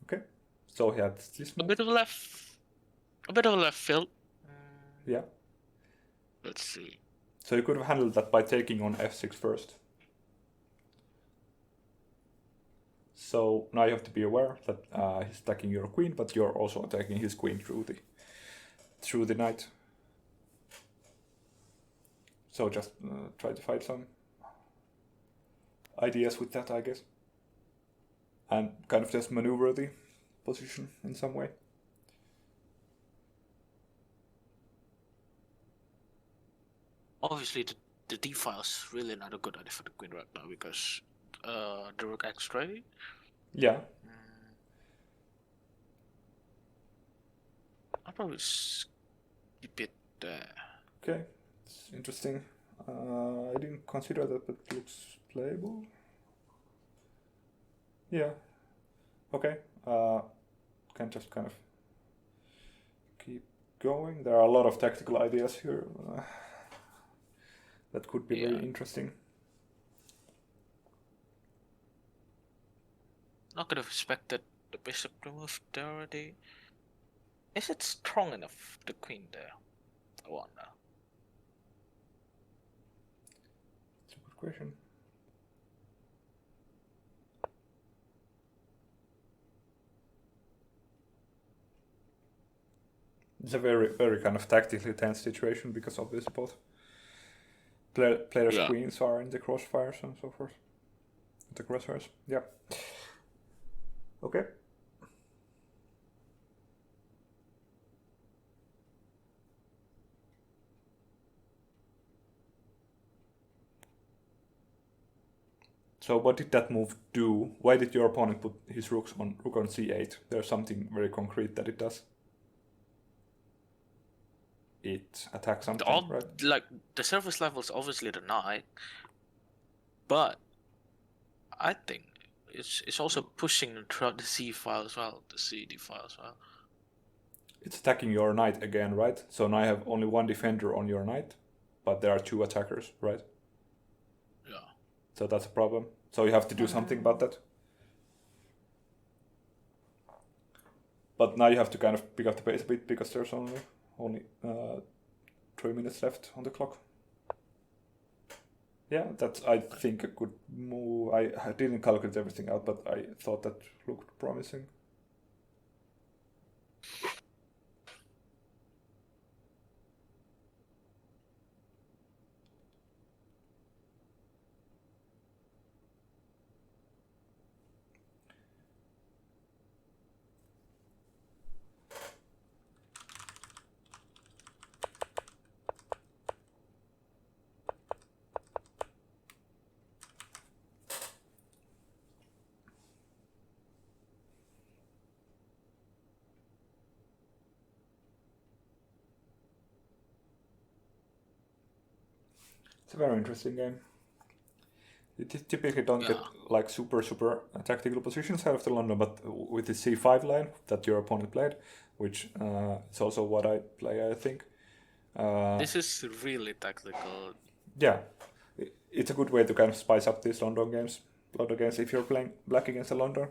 Okay. So he had this move. A bit of a left field. Yeah. Let's see. So you could have handled that by taking on f6 first. So now you have to be aware that he's attacking your queen, but you're also attacking his queen through the knight. So just try to find some ideas with that, I guess. and kind of just maneuver the position in some way. Obviously, the d file is really not a good idea for the queen right now because the rook x-ray. Yeah. I'll probably keep it there. Okay, it's interesting. I didn't consider that, but it looks playable. Yeah. Okay. Can just kind of keep going. There are a lot of tactical ideas here that could be very interesting. Not gonna have expected the bishop to move there already. Is it strong enough, the queen there? I wonder. It's a good question. It's a very, very kind of tactically tense situation because obviously both players' queens are in the crossfires and so forth. The crosshairs, yeah. Okay. So what did that move do? Why did your opponent put his rook on c8? There's something very concrete that it does. It attacks something, right? Like the surface level is obviously the knight, but I think it's also pushing throughout the c file as well, the cd file as well. It's attacking your knight again, right? So now I have only one defender on your knight, but there are two attackers, right? Yeah. So that's a problem. So you have to do something about that. But now you have to kind of pick up the pace a bit because there's only 3 minutes left on the clock. Yeah, that's, I think, a good move. I didn't calculate everything out, but I thought that looked promising. It's a very interesting game. You typically don't get like super tactical positions out of the London, but with the c5 line that your opponent played, which is also what I play, I think. This is really tactical. Yeah, it's a good way to kind of spice up these London games if you're playing black against a London.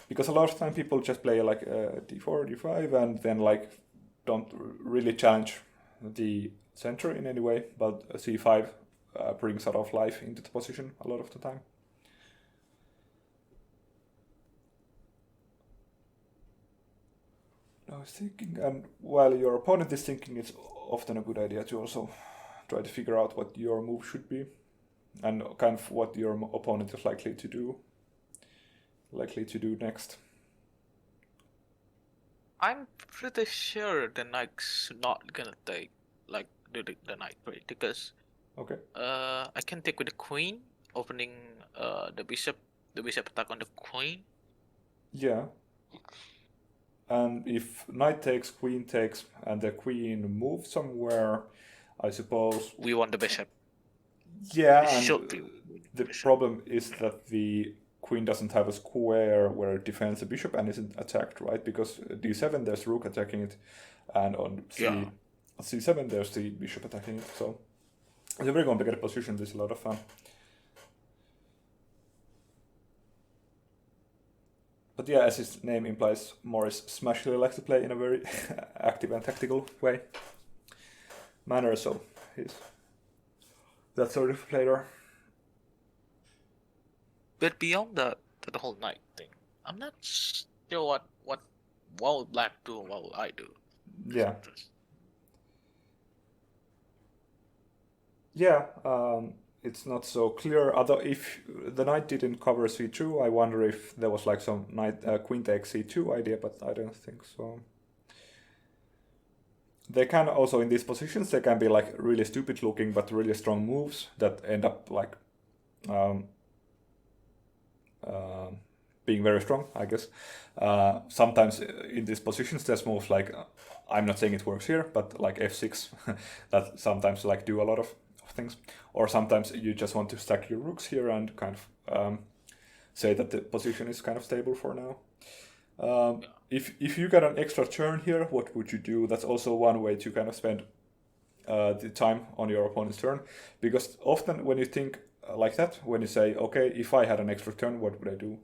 Because a lot of time people just play like d4, d5, and then like don't really challenge the center in any way, but c5 brings a lot of life into the position a lot of the time. I was thinking, and while your opponent is thinking, it's often a good idea to also try to figure out what your move should be, and kind of what your opponent is likely to do next. I'm pretty sure the knight's not gonna take like the knight break because I can take with the queen, opening the bishop attack on the queen. Yeah. And if knight takes, queen takes, and the queen moves somewhere, I suppose we want the bishop. Yeah, and the problem is that the queen doesn't have a square where it defends the bishop and isn't attacked, right? Because d7 there's rook attacking it, and on c7 there's the bishop attacking it. So it's a very complicated position. This is a lot of fun. But yeah, as his name implies, Morris smashily likes to play in a very active and tactical manner. So he's that sort of player. But beyond the whole knight thing, I'm not sure what will black do and what will I do. Yeah. Yeah, it's not so clear. Although if the knight didn't cover c2, I wonder if there was like some knight queen takes c2 idea, but I don't think so. They can also, in these positions, they can be like really stupid looking but really strong moves that end up like being very strong, I guess. Sometimes in these positions there's moves like, I'm not saying it works here, but like f6 that sometimes like do a lot of things. Or sometimes you just want to stack your rooks here and kind of say that the position is kind of stable for now. If you get an extra turn here, what would you do? That's also one way to kind of spend the time on your opponent's turn, because often when you think like that, when you say, okay, if I had an extra turn, what would I do?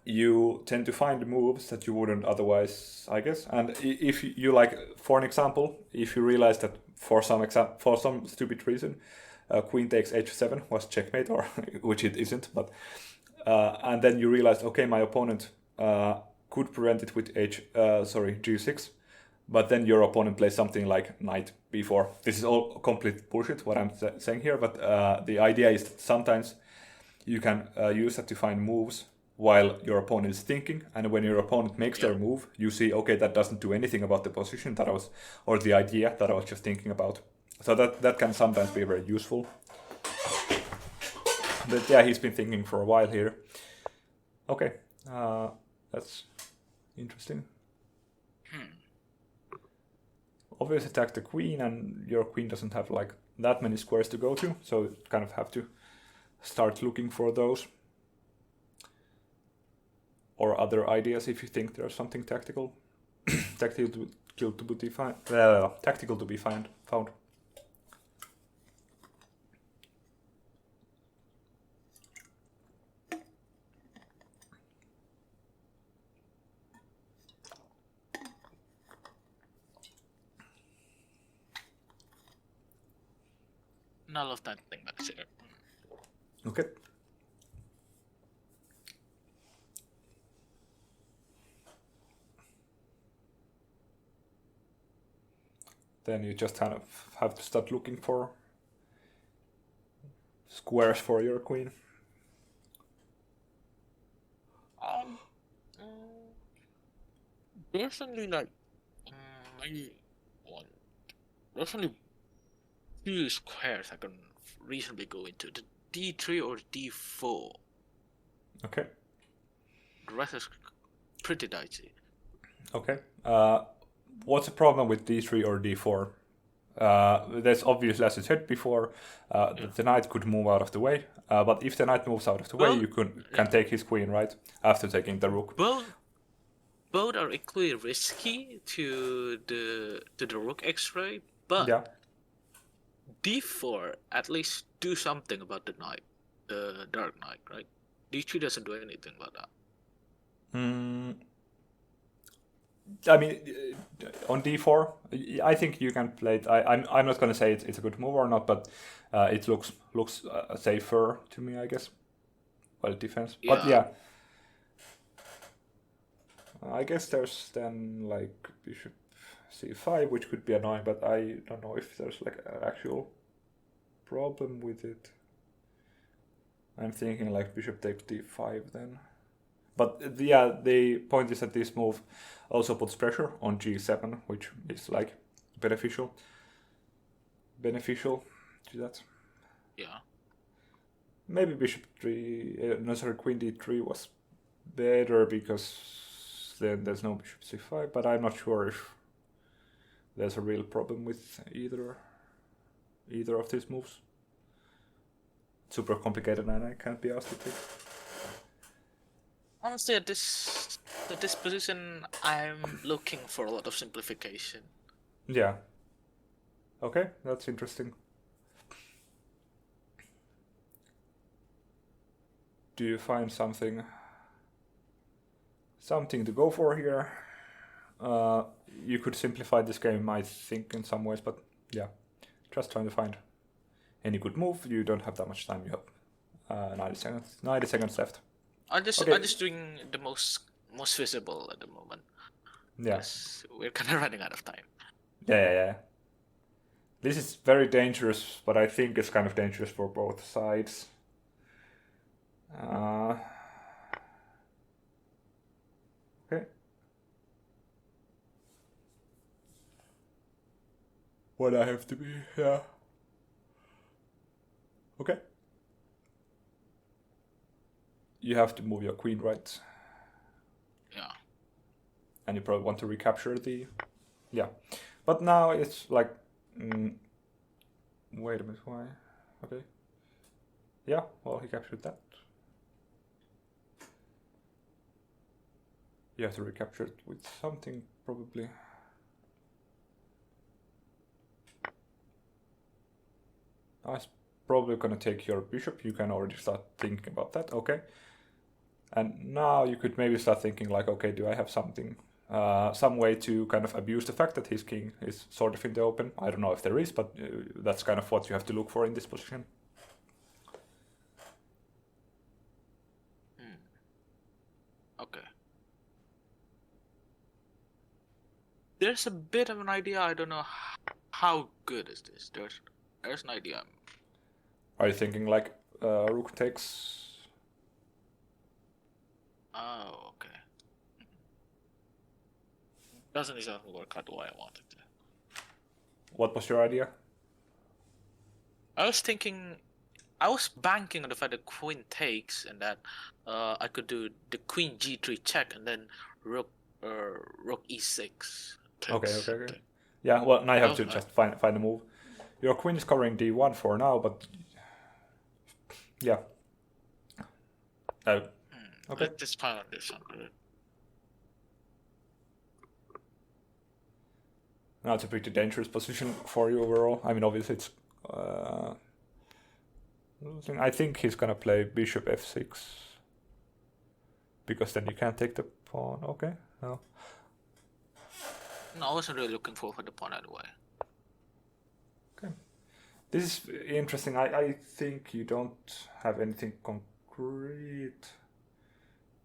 You tend to find moves that you wouldn't otherwise, I guess. And if you like, for an example, if you realize that for some stupid reason, queen takes h7 was checkmate, or which it isn't, but and then you realize, okay, my opponent could prevent it with g6, but then your opponent plays something like knight b4. This is all complete bullshit what I'm saying here, but the idea is that sometimes you can use that to find moves while your opponent is thinking, and when your opponent makes their move, you see, okay, that doesn't do anything about the position that I was, or the idea that I was just thinking about. So that can sometimes be very useful. But yeah, he's been thinking for a while here. Okay, that's interesting. Obviously attack the queen, and your queen doesn't have like that many squares to go to, so you kind of have to start looking for those. Or other ideas if you think there's something tactical, tactical to be found. None of that thing considered. Okay. Then you just kind of have to start looking for squares for your queen. There's only like there's only few squares I can reasonably go into, the d3 or d4. Okay. The rest is pretty dicey. Okay. What's the problem with d3 or d4? There's obviously, as I said before, the knight could move out of the way. But if the knight moves out of the way, you can take his queen, right? After taking the rook. Both are equally risky to the rook X-ray, but yeah. d4 at least do something about the knight, the dark knight, right? d3 doesn't do anything about that. I mean, on d4, I think you can play it. I'm not going to say it's a good move or not, but it looks safer to me, I guess. Well, defense. Yeah. But yeah. I guess there's then like bishop c5, which could be annoying, but I don't know if there's like an actual problem with it. I'm thinking like bishop takes d5 then. But yeah, the point is that this move also puts pressure on g7, which is like beneficial to that. Yeah. Maybe bishop 3, queen d3 was better because then there's no bishop c5, but I'm not sure if there's a real problem with either of these moves. Super complicated, and I can't be asked to take. Honestly, at this position, I'm looking for a lot of simplification. Yeah. Okay, that's interesting. Do you find something to go for here? You could simplify this game, I think, in some ways, but yeah, just trying to find any good move. You don't have that much time. You have 90 seconds left. I'm just doing the most visible at the moment. Yeah. We're kind of running out of time. Yeah. This is very dangerous, but I think it's kind of dangerous for both sides. Okay. What I have to be, yeah. Okay. You have to move your queen, right? Yeah. And you probably want to recapture the... Yeah. But now it's like... wait a minute, why? Okay. Yeah, well, he captured that. You have to recapture it with something, probably. I was probably gonna take your bishop. You can already start thinking about that. Okay. And now you could maybe start thinking like, okay, do I have something, some way to kind of abuse the fact that his king is sort of in the open? I don't know if there is, but that's kind of what you have to look for in this position. Okay. There's a bit of an idea. I don't know how good is this. There's an idea. Are you thinking like rook takes? Oh, okay. Doesn't exactly work out the way I wanted to. What was your idea? I was banking on the fact that queen takes, and that I could do the queen g3 check, and then rook e6. Okay. Yeah, well, now you have to just find a move. Your queen is covering d1 for now, but yeah. Okay. This part of this one. Now it's a pretty dangerous position for you overall. I mean, obviously it's... I think he's gonna play bishop f6. Because then you can't take the pawn. Okay, no. No, I wasn't really looking for the pawn either way. Okay. This is interesting. I think you don't have anything concrete.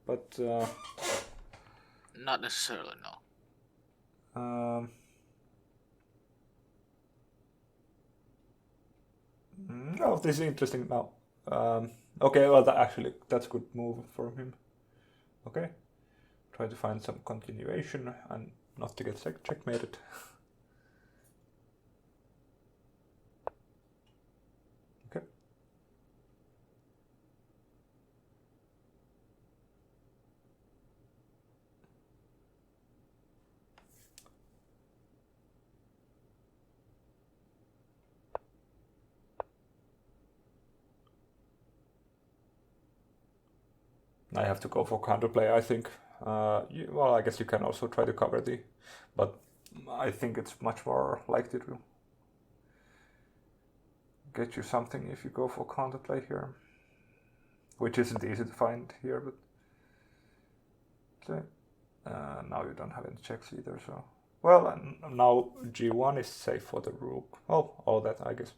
But... Not necessarily, no. Oh, this is interesting now. Okay, well, that's a good move from him. Okay. Try to find some continuation and not to get checkmated. Okay. I have to go for counterplay, I think. Well, I guess you can also try to cover the... But I think it's much more likely to get you something if you go for counterplay here. Which isn't easy to find here, but... Okay. Now you don't have any checks either, so... Well, now g1 is safe for the rook. Oh, all that, I guess.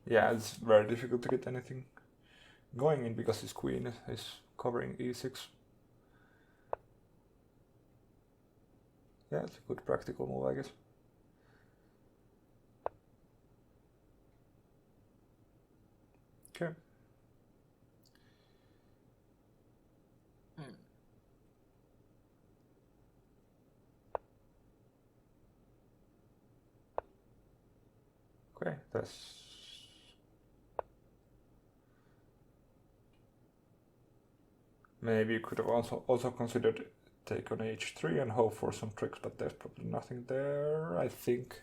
Yeah, it's very difficult to get anything going in because his queen is covering e6. Yeah, it's a good practical move, I guess. Okay. Okay, that's... Maybe you could have also considered take on h3 and hope for some tricks, but there's probably nothing there, I think.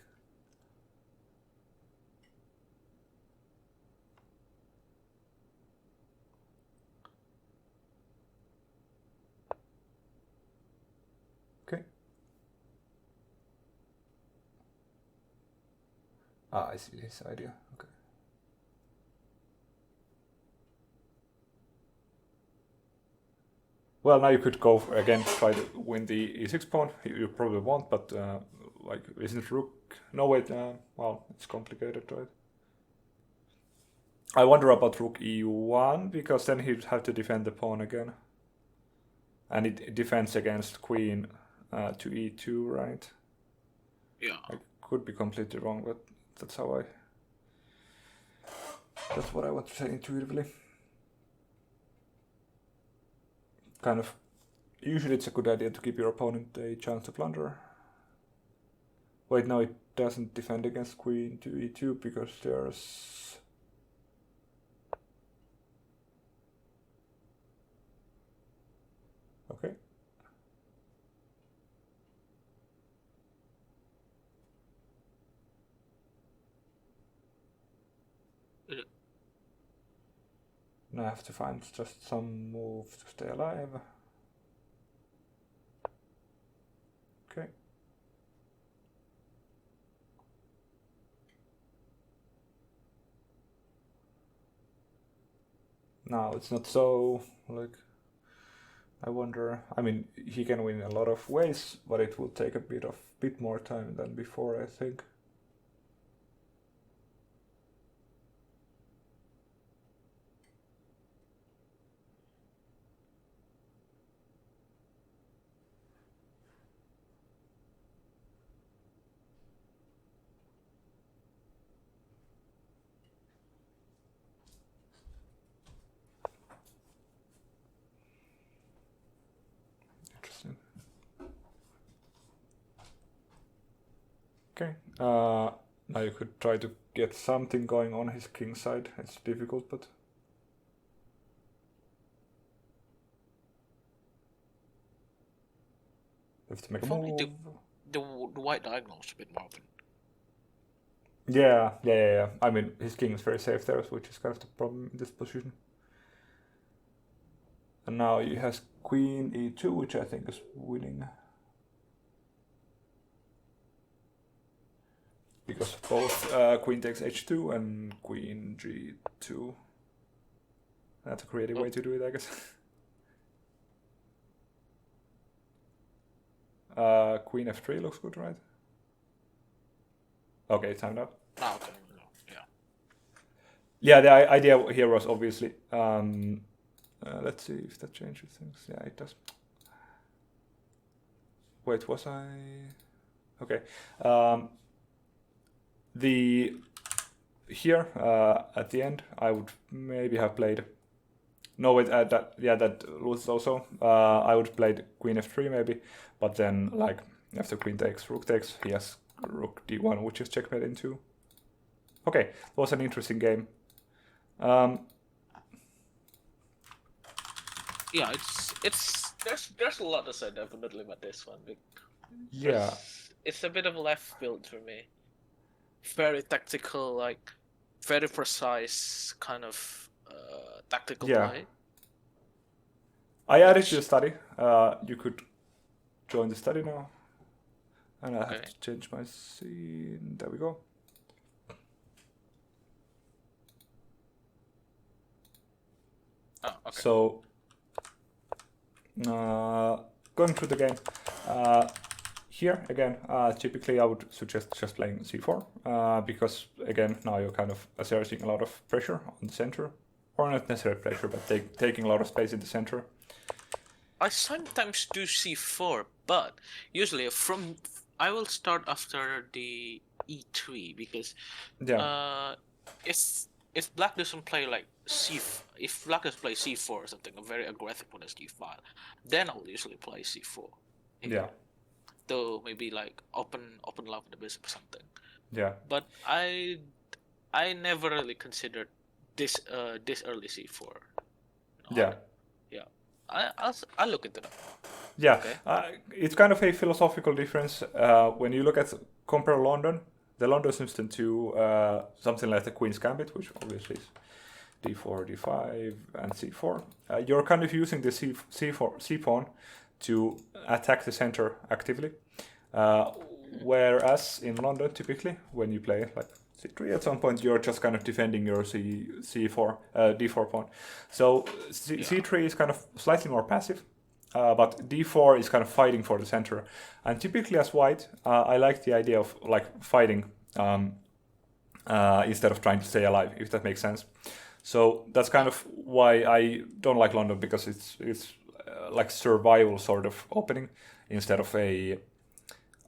Okay. Ah, I see his idea. Okay. Well, now you could go again, try to win the e6 pawn. You probably won't, but like, isn't rook? No, wait. Well, it's complicated, right? I wonder about rook e1, because then he'd have to defend the pawn again. And it defends against queen to e2, right? Yeah. I could be completely wrong, but that's what I want to say intuitively. Kind of, usually it's a good idea to give your opponent a chance to plunder. Wait, no, it doesn't defend against queen to e2 because there's... Okay. Now I have to find just some move to stay alive. Okay. Now it's not so, like, I wonder, I mean, he can win in a lot of ways, but it will take a bit more time than before, I think. Interesting. Okay. Now you could try to get something going on his king side. It's difficult, but... You have to make a move. The white diagonal is a bit more open. Yeah. I mean, his king is very safe there, which is kind of the problem in this position. And now he has queen e2, which I think is winning. Because both queen takes h2 and queen g2. That's a creative way to do it, I guess. Queen f3 looks good, right? Okay, timed out. Ah, okay. Yeah. Yeah, the idea here was obviously... let's see if that changes things. Yeah, it does. Wait, was I... Okay. Here at the end, I would maybe have played... No, wait, that loses also. I would have played queen f3 maybe, but then, like, after queen takes, rook takes, he has rook d1, which is checkmate in 2. Okay, it was an interesting game. Yeah, there's a lot to say definitely about this one. Yeah. It's a bit of left field for me. Very tactical, like very precise kind of tactical play. I added to the study. You could join the study now. And I have to change my scene. There we go. Oh, okay. So, going through the game. Here, again, typically I would suggest just playing c4, because, again, now you're kind of exerting a lot of pressure on the center. Or not necessarily pressure, but taking a lot of space in the center. I sometimes do c4, but usually I will start after the e3, because if black doesn't play like if black doesn't play c4 or something, a very aggressive one as d5, then I'll usually play c4. Yeah. Though maybe like open love with the bishop or something. Yeah. But I never really considered this early c4. Yeah. Yeah. I'll look into that. Yeah. Okay. It's kind of a philosophical difference when you compare London. The London system to something like the Queen's Gambit, which obviously is d4, d5, and c4. You're kind of using the c pawn to attack the center actively, whereas in London, typically, when you play like c3, at some point you're just kind of defending your d4 pawn. So c3 is kind of slightly more passive, but d4 is kind of fighting for the center. And typically as white, I like the idea of like fighting instead of trying to stay alive, if that makes sense. So that's kind of why I don't like London, because it's like survival sort of opening instead of a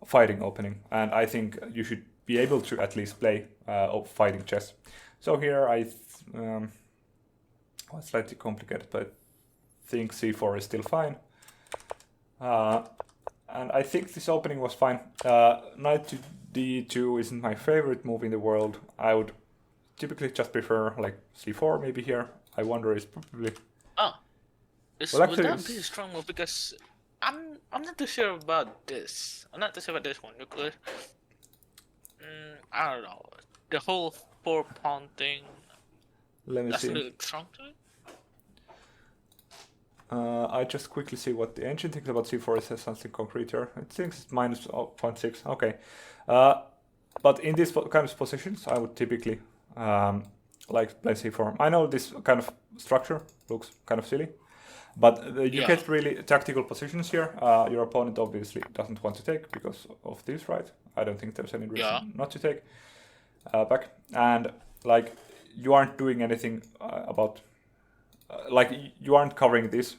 fighting opening, and I think you should be able to at least play fighting chess. So here well, it's slightly complicated, but I think c4 is still fine. And I think this opening was fine. Knight to d2 isn't my favorite move in the world. I would typically just prefer like c4 maybe here. I wonder is probably... Would that be a strong move? Because I'm not too sure about this. I'm not too sure about this one because I don't know. The whole 4-pawn thing. Let me see. Doesn't look strong to it. I just quickly see what the engine thinks about c4. It says something concrete here. It thinks it's minus 0.6. Okay. But in these kind of positions, I would typically like play c4. I know this kind of structure looks kind of silly, but you get really tactical positions here. Your opponent obviously doesn't want to take because of this, right? I don't think there's any reason not to take back. And like you aren't doing anything about... like you aren't covering this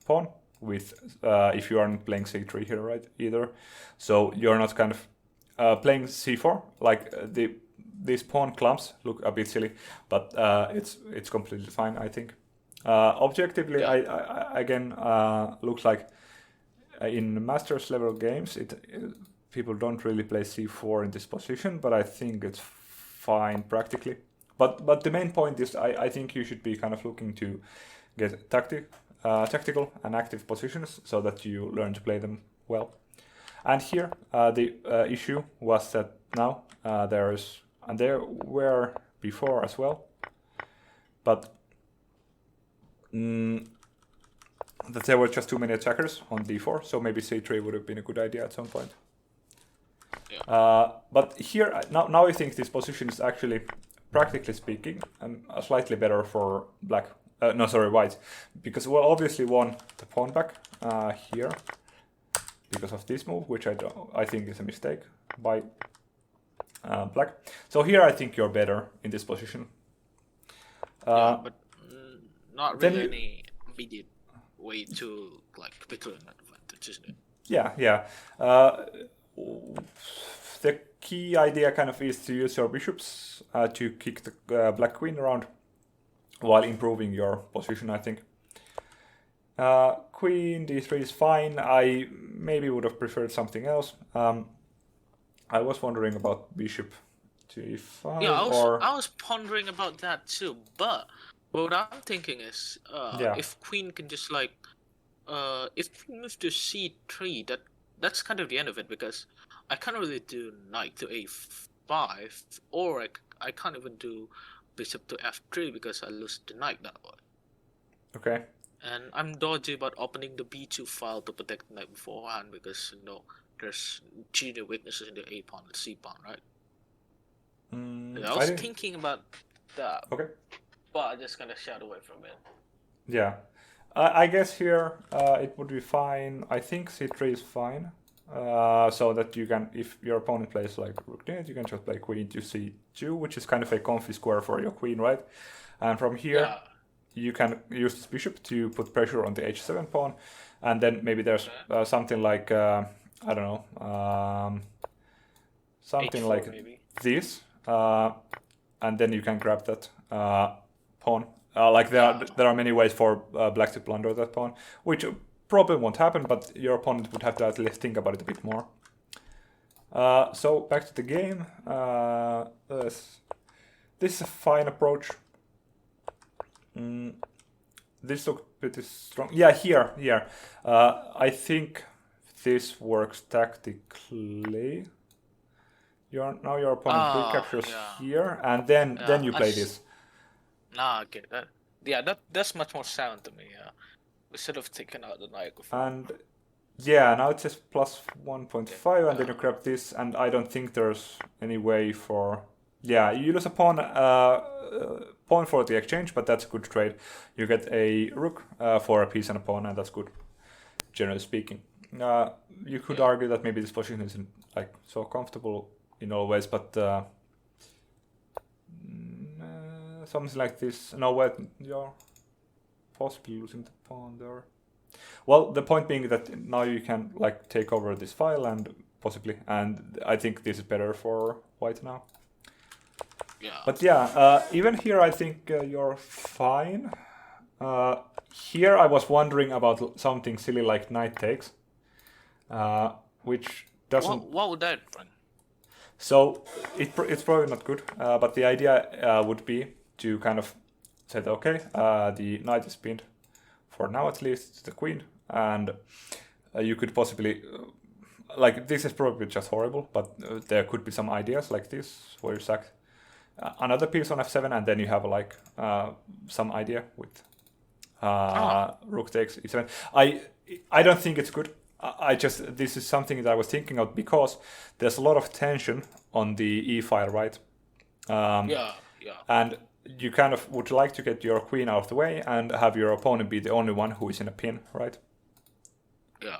pawn with if you aren't playing c3 here, right? Either. So you're not kind of playing c4. Like these pawn clumps look a bit silly, but it's completely fine, I think. Objectively, I again looks like in masters level games, people don't really play c4 in this position, but I think it's fine practically. But the main point is I think you should be kind of looking to get tactical and active positions so that you learn to play them well. And here the issue was that now there were before as well, but that there were just too many attackers on d4, so maybe c3 would have been a good idea at some point. But here now I think this position is actually, practically speaking, slightly better for white, because well obviously won the pawn back here because of this move, which I think is a mistake by black. So here I think you're better in this position. But not really any immediate way to like quickly an advantage, isn't it? Yeah. The key idea kind of is to use your bishops to kick the black queen around while improving your position, I think. Queen d3 is fine. I maybe would have preferred something else. I was wondering about bishop to e5. Yeah, I was pondering about that too, but what I'm thinking is if queen can just like if queen moves to c3, that's kind of the end of it, because I can't really do knight to a5, or I can't even do bishop to f3 because I lose the knight that way. Okay. And I'm dodgy about opening the b2 file to protect the knight beforehand, because there's junior weaknesses in the a pawn and c pawn, right? I was thinking about that. Okay. But I just kind of shied away from it. Yeah. I guess here it would be fine. I think c3 is fine. So that you can, if your opponent plays like rook d8, you can just play queen to c2, which is kind of a comfy square for your queen, right? And from here, you can use this bishop to put pressure on the h7 pawn, and then maybe there's something like I don't know, something H4 like maybe. This, and then you can grab that pawn. Like there are many ways for black to plunder that pawn, which probably won't happen, but your opponent would have to at least think about it a bit more. So back to the game. This is a fine approach. This looks pretty strong. Yeah, here. I think this works tactically. Now your opponent recaptures here, and then you play this. Nah, I get that. Yeah, that's much more sound to me. We should have taken out the knight before. And yeah, now it says plus 1.5, and then you grab this, and I don't think there's any way for... Yeah, you lose a pawn for the exchange, but that's a good trade. You get a rook for a piece and a pawn, and that's good, generally speaking. You could argue that maybe this position isn't like so comfortable in all ways, but something like this. No, wait, you're possibly losing the pawn there. Well, the point being that now you can like take over this file and possibly, and I think this is better for white now. Yeah. But yeah, even here I think you're fine. Here I was wondering about something silly like knight takes, which doesn't. What would that run? So it's probably not good, but the idea would be to kind of say, okay, the knight is pinned for now at least to the queen, and you could possibly, like this is probably just horrible, but there could be some ideas like this where you sack another piece on f7 and then you have like some idea with rook takes e7. I don't think it's good. I just, this is something that I was thinking of because there's a lot of tension on the e file, right? Yeah. And you kind of would like to get your queen out of the way and have your opponent be the only one who is in a pin, right? Yeah.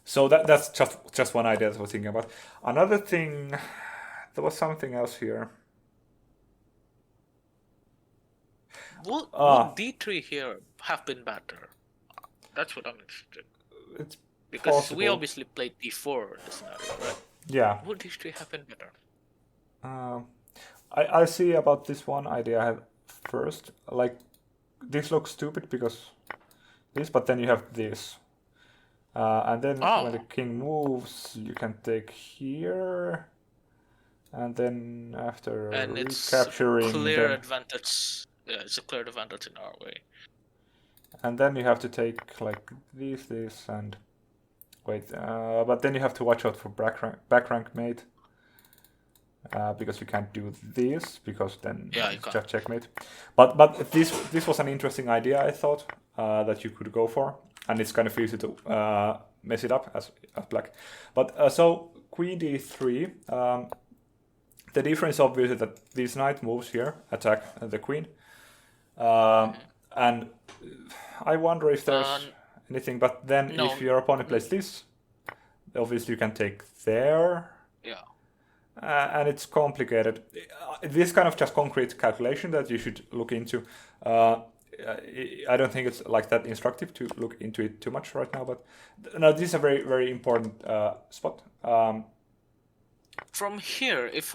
So that's just one idea that I was thinking about. Another thing, there was something else here. Would d3 here have been better? That's what I'm interested. It's because possible. we obviously played d4 in this scenario, right? Yeah. Would d3 have been better? I see about this one idea I had first. Like, this looks stupid because this, but then you have this. And then when the king moves, you can take here. And then after recapturing... It's clear advantage. Yeah, it's a clear advantage in our way. And then you have to take like this, and... Wait, but then you have to watch out for back rank mate. Because you can't do this, because then it's just checkmate. But this was an interesting idea, I thought, that you could go for. And it's kind of easy to mess it up as black. But so queen d3, the difference obviously that these knight moves here attack the queen. And I wonder if there's anything, but then if your opponent plays this, obviously you can take there. Yeah. And it's complicated. This kind of just concrete calculation that you should look into. I don't think it's like that instructive to look into it too much right now, but no, this is a very, very important spot. From here, if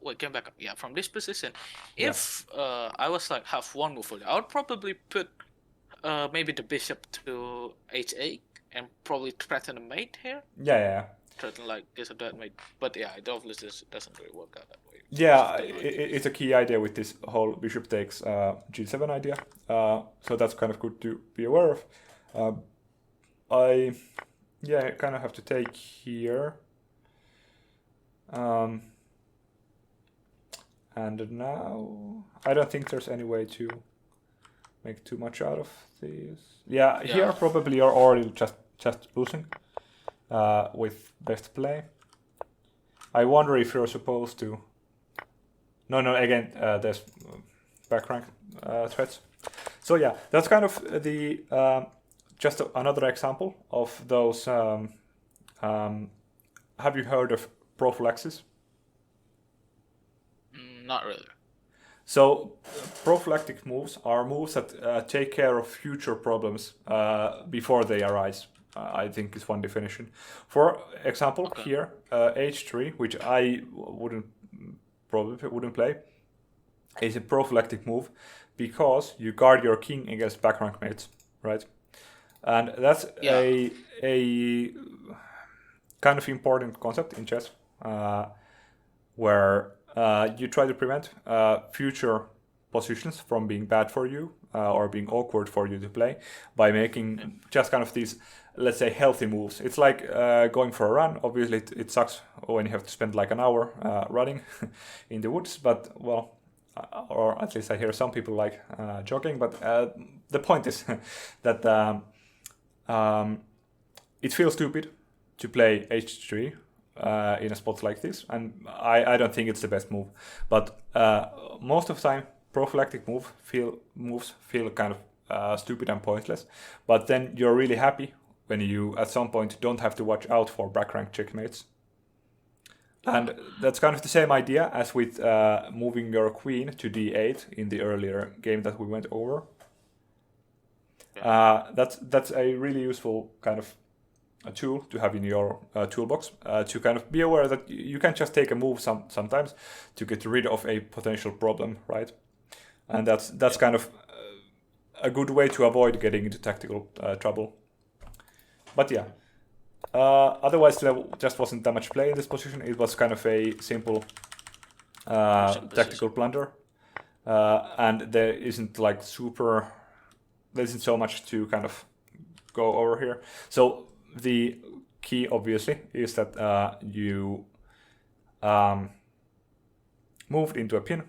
wait, get back up. Yeah, from this position, if I was like have one move, I would probably put maybe the bishop to h8 and probably threaten a mate here. Yeah. Threaten like this or that mate, but yeah, it obviously doesn't really work out that way. Yeah, it's a key idea with this whole bishop takes g7 idea. So that's kind of good to be aware of. I kind of have to take here. And now I don't think there's any way to make too much out of this. Yeah. Here probably you're already just losing with best play. I wonder if you're supposed to... No, again, there's back rank threats. So yeah, that's kind of the just another example of those. Have you heard of prophylaxis? Not really. So prophylactic moves are moves that take care of future problems before they arise. I think is one definition. For example, here h3, which I probably wouldn't play, is a prophylactic move because you guard your king against back rank mates, right? And that's a kind of important concept in chess, where you try to prevent future positions from being bad for you or being awkward for you to play by making just kind of these, let's say, healthy moves. It's like going for a run. Obviously, it sucks when you have to spend like an hour running in the woods, but well, or at least I hear some people like jogging. But the point is that it feels stupid to play h3 in a spot like this, and I don't think it's the best move. But most of the time, prophylactic moves feel kind of stupid and pointless. But then you're really happy when you at some point don't have to watch out for back rank checkmates. And that's kind of the same idea as with moving your queen to d8 in the earlier game that we went over. That's a really useful kind of a tool to have in your toolbox to kind of be aware that you can just take a move sometimes to get rid of a potential problem, right? And that's kind of a good way to avoid getting into tactical trouble. But yeah. Otherwise, there just wasn't that much play in this position. It was kind of a simple tactical blunder, and there isn't like there isn't so much to kind of go over here. So the key, obviously, is that you moved into a pin,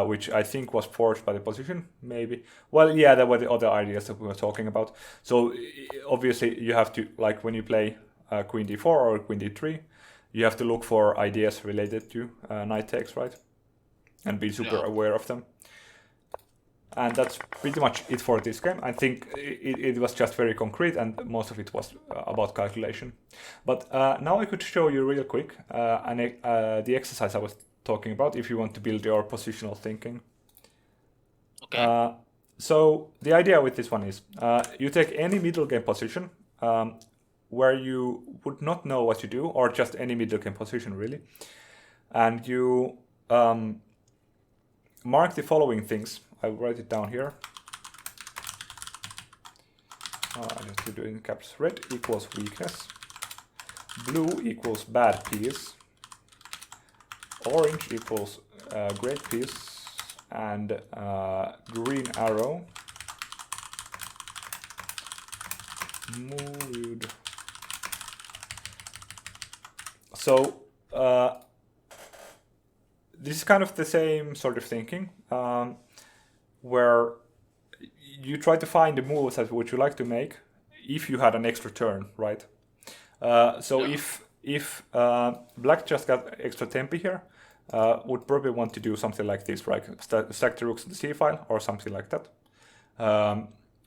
which I think was forced by the position, maybe. Well, yeah, there were the other ideas that we were talking about. So obviously, you have to, like when you play queen d4 or queen d3, you have to look for ideas related to knight takes, right? And be super aware of them. And that's pretty much it for this game. I think it was just very concrete, and most of it was about calculation. But now I could show you real quick the exercise I was talking about if you want to build your positional thinking. Okay. So the idea with this one is you take any middle game position where you would not know what to do, or just any middle game position really, and you mark the following things. I'll write it down here. I have to do it in caps. Red equals weakness, blue equals bad piece, orange equals great piece, and green arrow. Mood. So this is kind of the same sort of thinking, where you try to find the moves that would you like to make if you had an extra turn, right? So if black just got extra tempi here, would probably want to do something like this, right? Stack the rooks in the c file or something like that.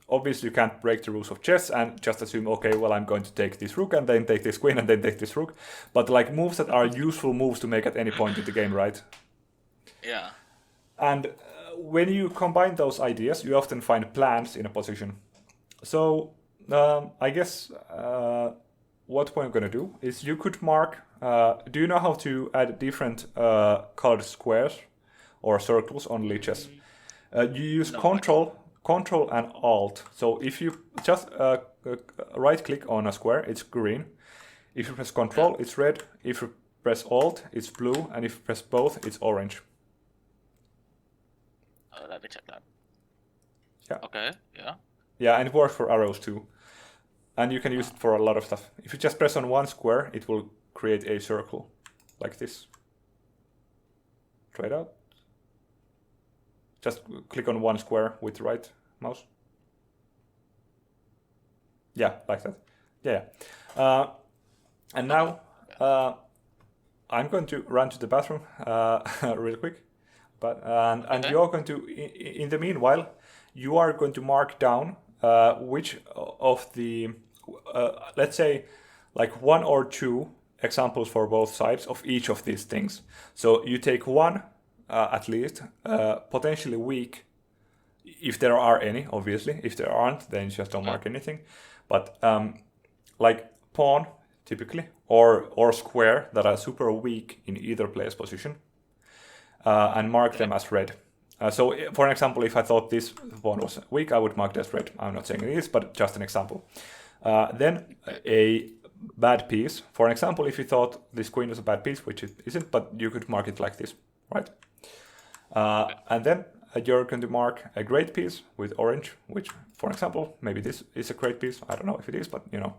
Obviously, you can't break the rules of chess and just assume, okay, well, I'm going to take this rook and then take this queen and then take this rook. But like moves that are useful moves to make at any point in the game, right? Yeah. And when you combine those ideas, you often find plans in a position. So I guess what we're going to do is you could mark. Do you know how to add different colored squares or circles on Lichess? You use Control and Alt. So if you just right click on a square, it's green. If you press Control, it's red. If you press Alt, it's blue. And if you press both, it's orange. Let me check that. Yeah. Okay, yeah. Yeah, and it works for arrows too. And you can use it for a lot of stuff. If you just press on one square, it will create a circle like this. Try it out. Just click on one square with the right mouse. Yeah, like that. Yeah. And now I'm going to run to the bathroom real quick. And you're going to, in the meanwhile, you are going to mark down which of the, let's say, like one or two examples for both sides of each of these things. So you take one, at least, potentially weak, if there are any, obviously. If there aren't, then you just don't mark anything. But like pawn, typically, or square that are super weak in either player's position. And mark them as red. So, for example, if I thought this pawn was weak, I would mark it as red. I'm not saying it is, but just an example. Then a bad piece. For example, if you thought this queen was a bad piece, which it isn't, but you could mark it like this, right? And then you're going to mark a great piece with orange, which, for example, maybe this is a great piece. I don't know if it is, but you know.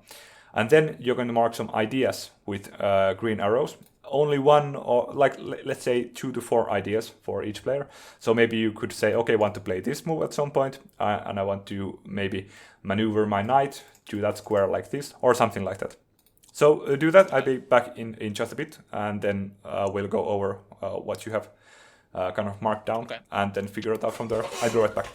And then you're going to mark some ideas with green arrows. Only one, or like let's say 2 to 4 ideas for each player. So maybe you could say, okay, I want to play this move at some point, and I want to maybe maneuver my knight to that square like this, or something like that. So do that. I'll be back in just a bit, and then we'll go over what you have kind of marked down, and then figure it out from there. I'll be right back.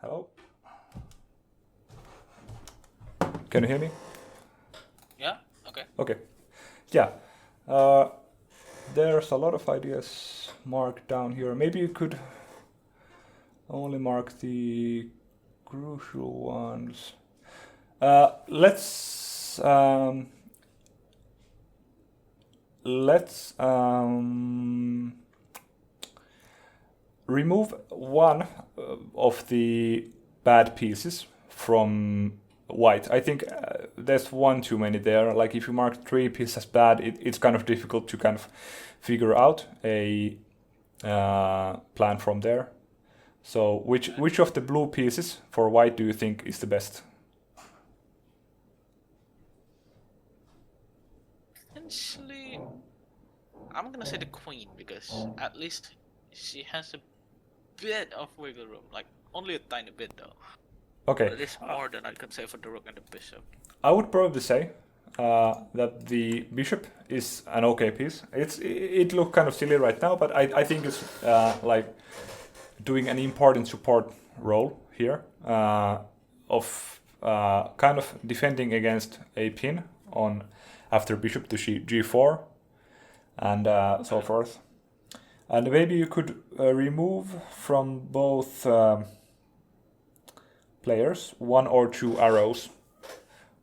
Hello? Can you hear me? Yeah. Okay. Okay. Yeah. There's a lot of ideas marked down here. Maybe you could only mark the crucial ones. Let's remove one of the bad pieces from white. I think there's one too many there. Like if you mark 3 pieces as bad, it's kind of difficult to kind of figure out a plan from there. So which of the blue pieces for white do you think is the best? Essentially, I'm gonna say the queen because at least she has a bit of wiggle room, like only a tiny bit though. Okay. But it is more than I can say for the rook and the bishop. I would probably say that the bishop is an okay piece. It looks kind of silly right now, but I think it's like doing an important support role here of kind of defending against a pin on after bishop to g4 and so forth. And maybe you could remove from both players 1 or 2 arrows.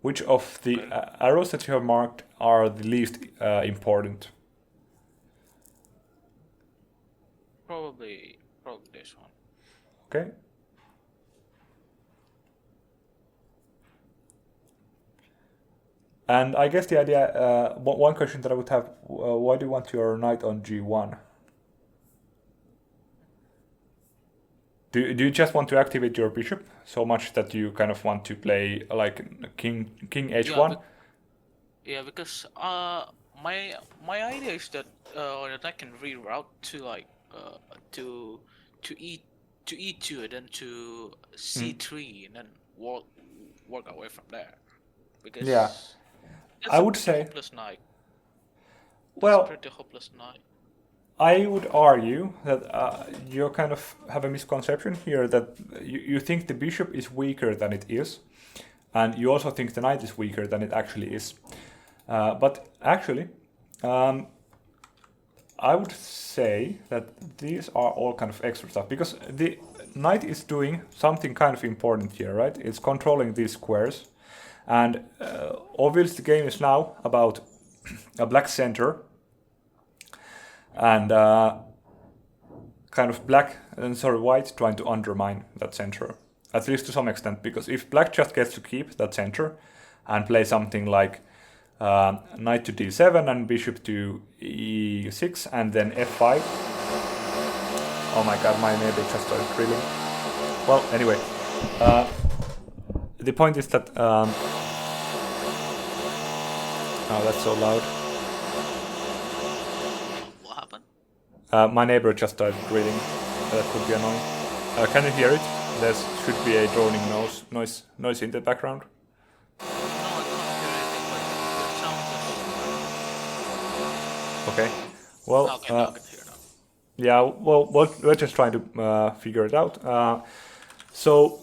Which of the arrows that you have marked are the least important? Probably this one. Okay. And I guess the idea, one question that I would have, why do you want your knight on g1? Do you just want to activate your bishop so much that you kind of want to play like king h1? Yeah, because my idea is that I can reroute to like to e2 and then to c3 and then work away from there. Because Yeah, I would say hopeless knight. Well, pretty hopeless knight. I would argue that you kind of have a misconception here that you think the bishop is weaker than it is, and you also think the knight is weaker than it actually is. But actually, I would say that these are all kind of extra stuff, because the knight is doing something kind of important here, right? It's controlling these squares, and obviously the game is now about a black center, and kind of white trying to undermine that center, at least to some extent, because if black just gets to keep that center and play something like knight to d7 and bishop to e6 and then f5. Oh my god, my neighbor just started drilling. Well, anyway, the point is that oh, that's so loud. What happened? My neighbor just started drilling. That could be annoying. Can you hear it? There should be a droning noise in the background. Okay. Well, okay, now I can hear now. Yeah, well, we're just trying to figure it out. So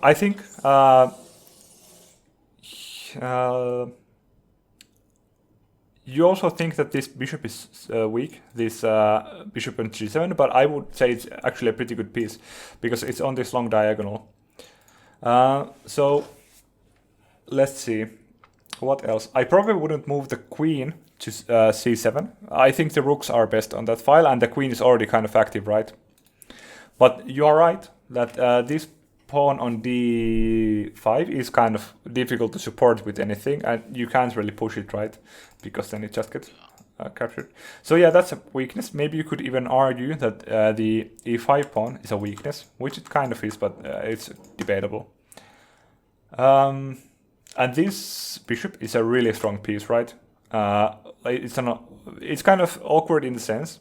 I think you also think that this bishop is weak, this bishop on g7, but I would say it's actually a pretty good piece because it's on this long diagonal. So let's see. What else? I probably wouldn't move the queen to c7. I think the rooks are best on that file, and the queen is already kind of active, right? But you are right that this pawn on d5 is kind of difficult to support with anything, and you can't really push it, right? Because then it just gets captured. So yeah, that's a weakness. Maybe you could even argue that the e5 pawn is a weakness, which it kind of is, but it's debatable. And this bishop is a really strong piece, right? It's kind of awkward in the sense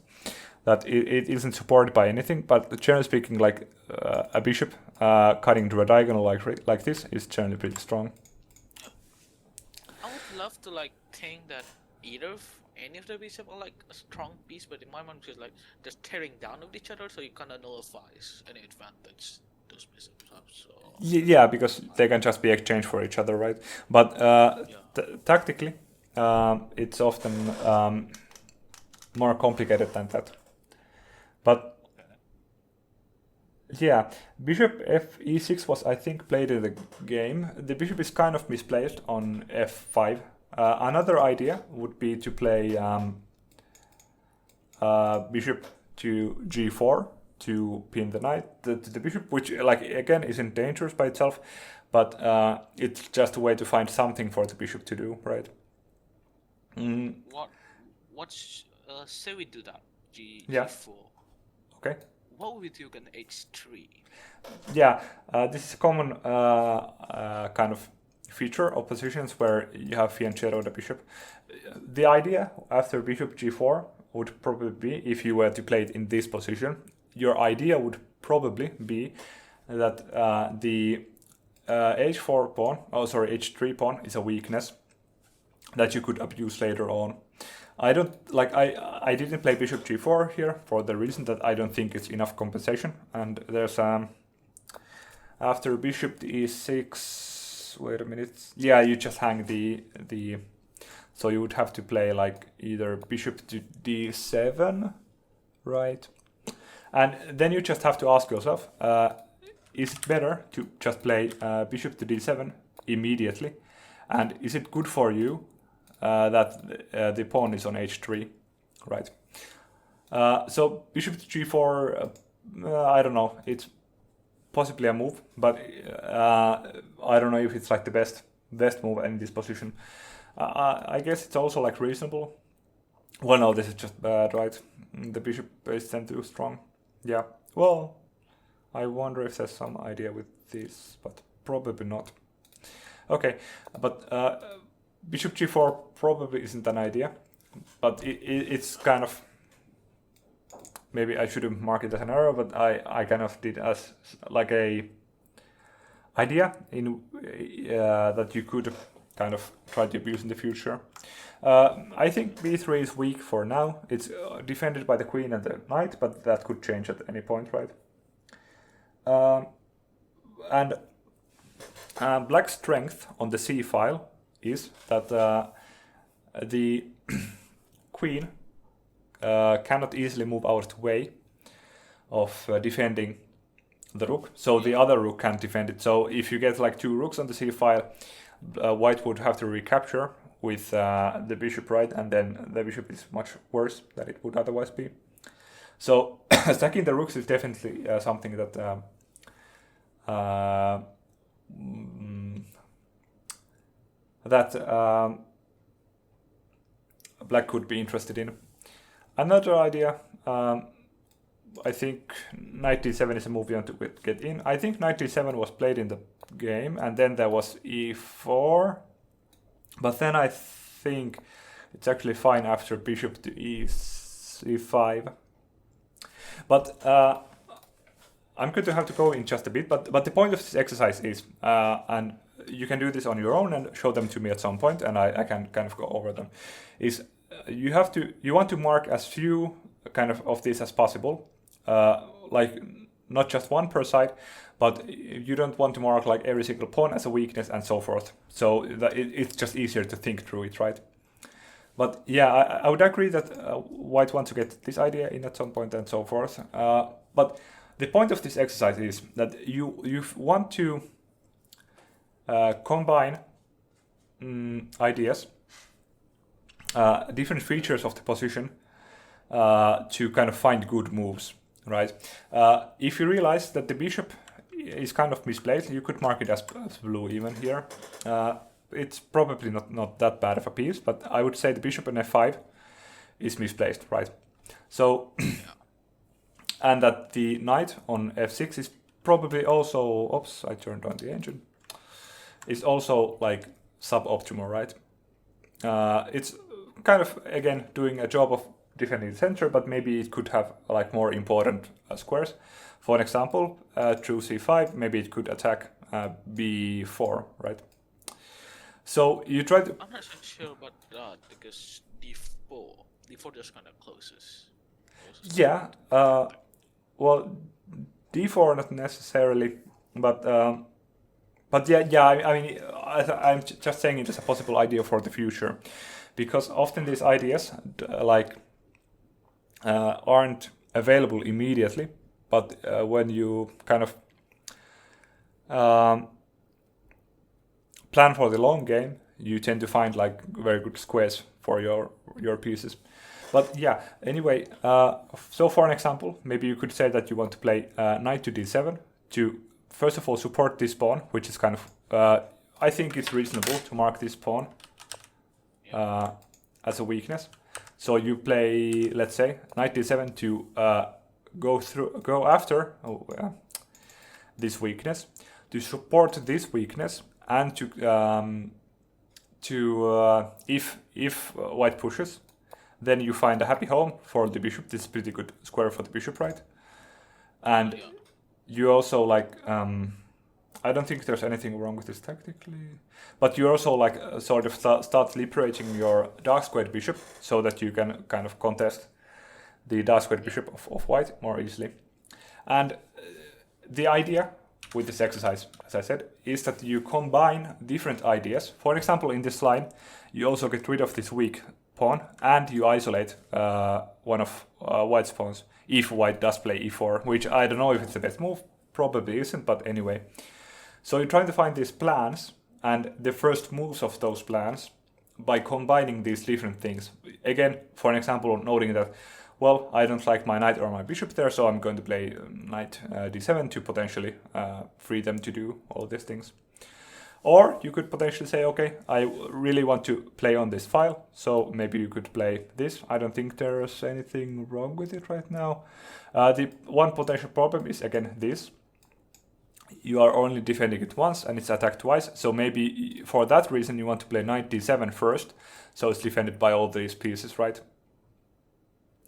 that it isn't supported by anything, but generally speaking, like a bishop cutting through a diagonal like this is generally pretty strong. love to like think that any of the bishop are like a strong piece, but in my mind, it's like just tearing down with each other, so you kind of nullifies any advantage those bishops have. So Yeah, because they can just be exchanged for each other, right? But tactically, it's often more complicated than that. But yeah, bishop f e6 was, I think, played in the game. The bishop is kind of misplaced on f5. Another idea would be to play bishop to g4 to pin the knight to the bishop, which, like, again, isn't dangerous by itself, but it's just a way to find something for the bishop to do, right? Say we do that Yeah. g4. Okay. What would you can h3? Yeah, this is a common kind of feature of positions where you have fianchetto the bishop. The idea after bishop g4 would probably be, if you were to play it in this position, your idea would probably be that the h4 pawn, h3 pawn is a weakness that you could abuse later on. I didn't play bishop g4 here for the reason that I don't think it's enough compensation, and there's after bishop to e6, wait a minute, yeah, you just hang the so you would have to play like either bishop to d7, right? And then you just have to ask yourself, is it better to just play bishop to d7 immediately, and is it good for you that the pawn is on h3, right? So bishop to g4, I don't know, it's possibly a move, but I don't know if it's like the best move in this position. I guess it's also like reasonable. Well, no, this is just bad, right? The bishop is then too strong. Yeah, well, I wonder if there's some idea with this, but probably not. Okay, but bishop g4 probably isn't an idea, but it's kind of, maybe I shouldn't mark it as an error, but I kind of did as like a idea in that you could kind of try to abuse in the future. I think b3 is weak for now. It's defended by the queen and the knight, but that could change at any point, right? And black's strength on the c file is that the queen cannot easily move out of the way of defending the rook, so the other rook can't defend it. So if you get like two rooks on the c file, white would have to recapture with the bishop, right? And then the bishop is much worse than it would otherwise be. So stacking the rooks is definitely something that black could be interested in. Another idea, I think knight d7 is a move you want to get in. I think knight d7 was played in the game, and then there was e4, but then I think it's actually fine after bishop to e5. But I'm going to have to go in just a bit, but the point of this exercise is, and you can do this on your own and show them to me at some point, and I can kind of go over them, is you want to mark as few kind of these as possible, like not just one per side, but you don't want to mark like every single pawn as a weakness and so forth. So that it's just easier to think through it, right? But yeah, I would agree that white wants to get this idea in at some point and so forth. But the point of this exercise is that you want to combine ideas, different features of the position to kind of find good moves, right? If you realize that the bishop is kind of misplaced, you could mark it as blue even here. It's probably not that bad of a piece, but I would say the bishop on f5 is misplaced, right? So, and that the knight on f6 is probably also, oops, I turned on the engine, is also like suboptimal, right? It's kind of, again, doing a job of defending the center, but maybe it could have like more important squares. For an example, through c5, maybe it could attack b4, right? So you try to. I'm not so sure about that because d4 just kind of closes the Yeah. game. Well, d4 not necessarily, but yeah. I mean, I'm just saying it as a possible idea for the future, because often these ideas like aren't available immediately, but when you kind of um, plan for the long game, you tend to find like very good squares for your pieces. But yeah, anyway, so for an example, maybe you could say that you want to play knight to d7 to first of all support this pawn, which is kind of I think it's reasonable to mark this pawn as a weakness. So you play, let's say, knight d7 to go after this weakness, to support this weakness, and to if white pushes, then you find a happy home for the bishop. This is pretty good square for the bishop, right? And Yeah. you also like I don't think there's anything wrong with this tactically, but you also like sort of start liberating your dark squared bishop so that you can kind of contest the dark squared bishop of white more easily. And the idea with this exercise, as I said, is that you combine different ideas. For example, in this line, you also get rid of this weak pawn and you isolate one of white's pawns if white does play e4, which I don't know if it's the best move, probably isn't, but anyway. So you're trying to find these plans and the first moves of those plans by combining these different things. Again, for an example, noting that, well, I don't like my knight or my bishop there, so I'm going to play knight d7 to potentially free them to do all these things. Or you could potentially say, okay, I really want to play on this file, so maybe you could play this. I don't think there's anything wrong with it right now. The one potential problem is, again, this. You are only defending it once and it's attacked twice, so maybe for that reason you want to play knight d7 first, so it's defended by all these pieces, right?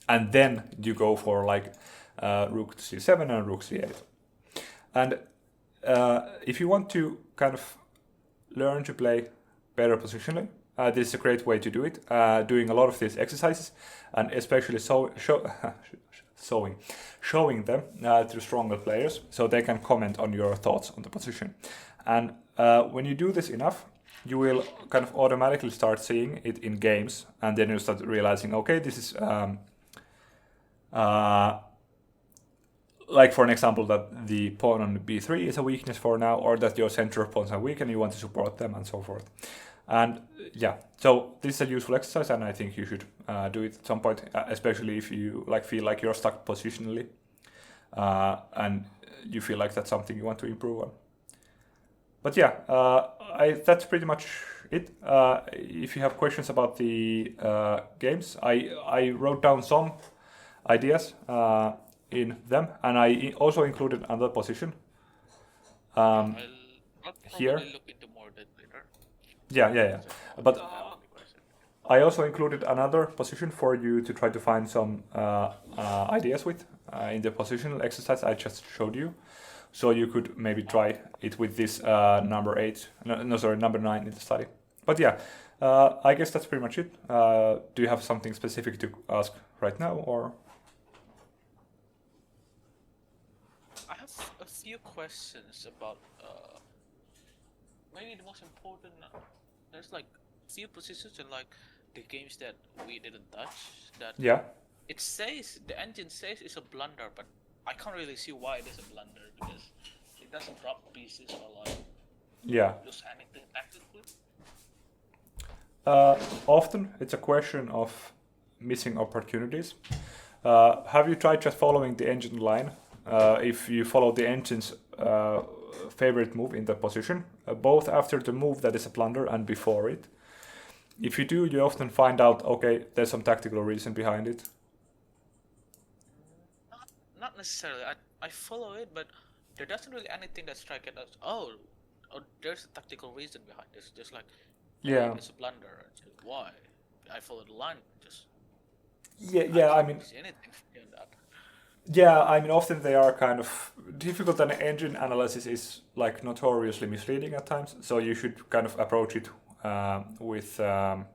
And then you go for like rook c7 and rook c8. And if you want to kind of learn to play better positionally, this is a great way to do it, doing a lot of these exercises and especially showing them to stronger players so they can comment on your thoughts on the position. And when you do this enough, you will kind of automatically start seeing it in games, and then you start realizing, okay, this is like for an example that the pawn on b3 is a weakness for now, or that your center pawns are weak and you want to support them and so forth. And yeah, so this is a useful exercise and I think you should do it at some point, especially if you like feel like you're stuck positionally and you feel like that's something you want to improve on. But yeah, that's pretty much it. If you have questions about the games, I wrote down some ideas in them, and I also included another position I'll here. probably look into more of that later. Yeah. But I also included another position for you to try to find some ideas with in the positional exercise I just showed you. So you could maybe try it with this number 9 in the study. But yeah, I guess that's pretty much it. Do you have something specific to ask right now, or? I have a few questions about maybe the most important. There's like few positions in like the games that we didn't touch that Yeah. it says the engine says it's a blunder, but I can't really see why it is a blunder because it doesn't drop pieces or like lose anything tactically. Often it's a question of missing opportunities. Have you tried just following the engine line? If you follow the engine's favorite move in the position, both after the move that is a blunder and before it. If you do, you often find out, okay, there's some tactical reason behind it. Not necessarily. I follow it, but there doesn't really anything that strike it as there's a tactical reason behind this. Just like it's a blunder. Just why? I follow the line. Just I mean, see anything in that. Yeah, I mean, often they are kind of difficult, and engine analysis is like notoriously misleading at times. So you should kind of approach it with a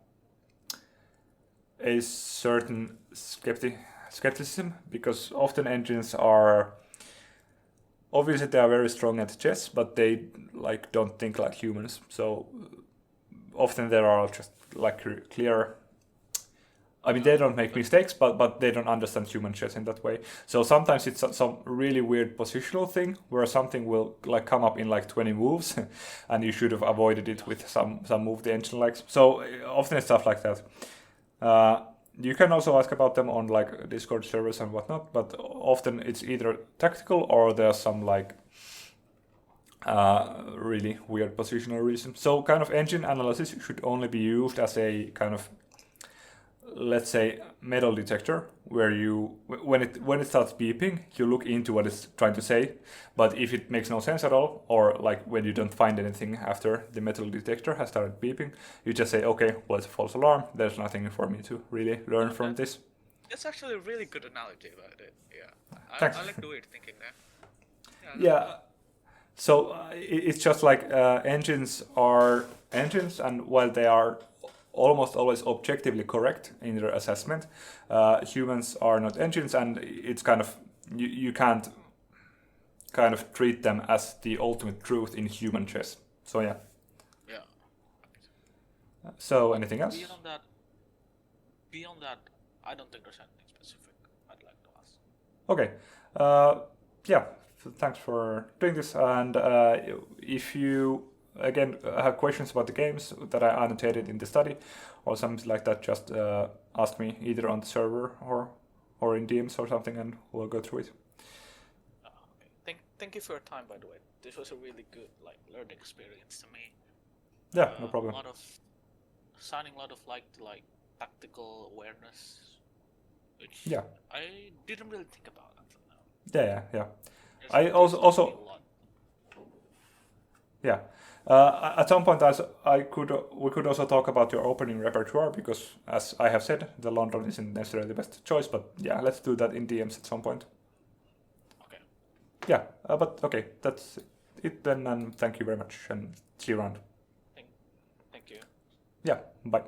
certain skepticism, because often engines are obviously they are very strong at chess, but they like don't think like humans. So often there are just like clear. I mean, they don't make mistakes, but they don't understand human chess in that way. So sometimes it's some really weird positional thing where something will like come up in like 20 moves, and you should have avoided it with some move the engine likes. So often it's stuff like that. You can also ask about them on like Discord servers and whatnot, but often it's either tactical or there's some like really weird positional reason. So kind of engine analysis should only be used as a kind of, let's say, metal detector, where you when it starts beeping, you look into what it's trying to say. But if it makes no sense at all, or like when you don't find anything after the metal detector has started beeping, you just say, okay, well, it's a false alarm. There's nothing for me to really learn from this. That's actually a really good analogy about it. Yeah, Thanks. I like the way you're thinking there. Yeah. So it's just like engines are engines, and while they are almost always objectively correct in their assessment, humans are not engines, and it's kind of you can't kind of treat them as the ultimate truth in human chess. So yeah. Yeah. So anything else? Beyond that, I don't think there's anything specific I'd like to ask. Okay. Yeah. Thanks for doing this. And if you again have questions about the games that I annotated in the study or something like that, just ask me either on the server or in DMs or something, and we'll go through it. Okay. Thank you for your time, by the way. This was a really good like learning experience to me. Yeah, no problem. Sounding a lot of like tactical awareness, which yeah, I didn't really think about until now. Yeah. I also yeah. At some point, we could also talk about your opening repertoire, because, as I have said, the London isn't necessarily the best choice. But yeah, let's do that in DMs at some point. Okay. Yeah, but okay, that's it then, and thank you very much, and see you around. Thank you. Yeah, bye.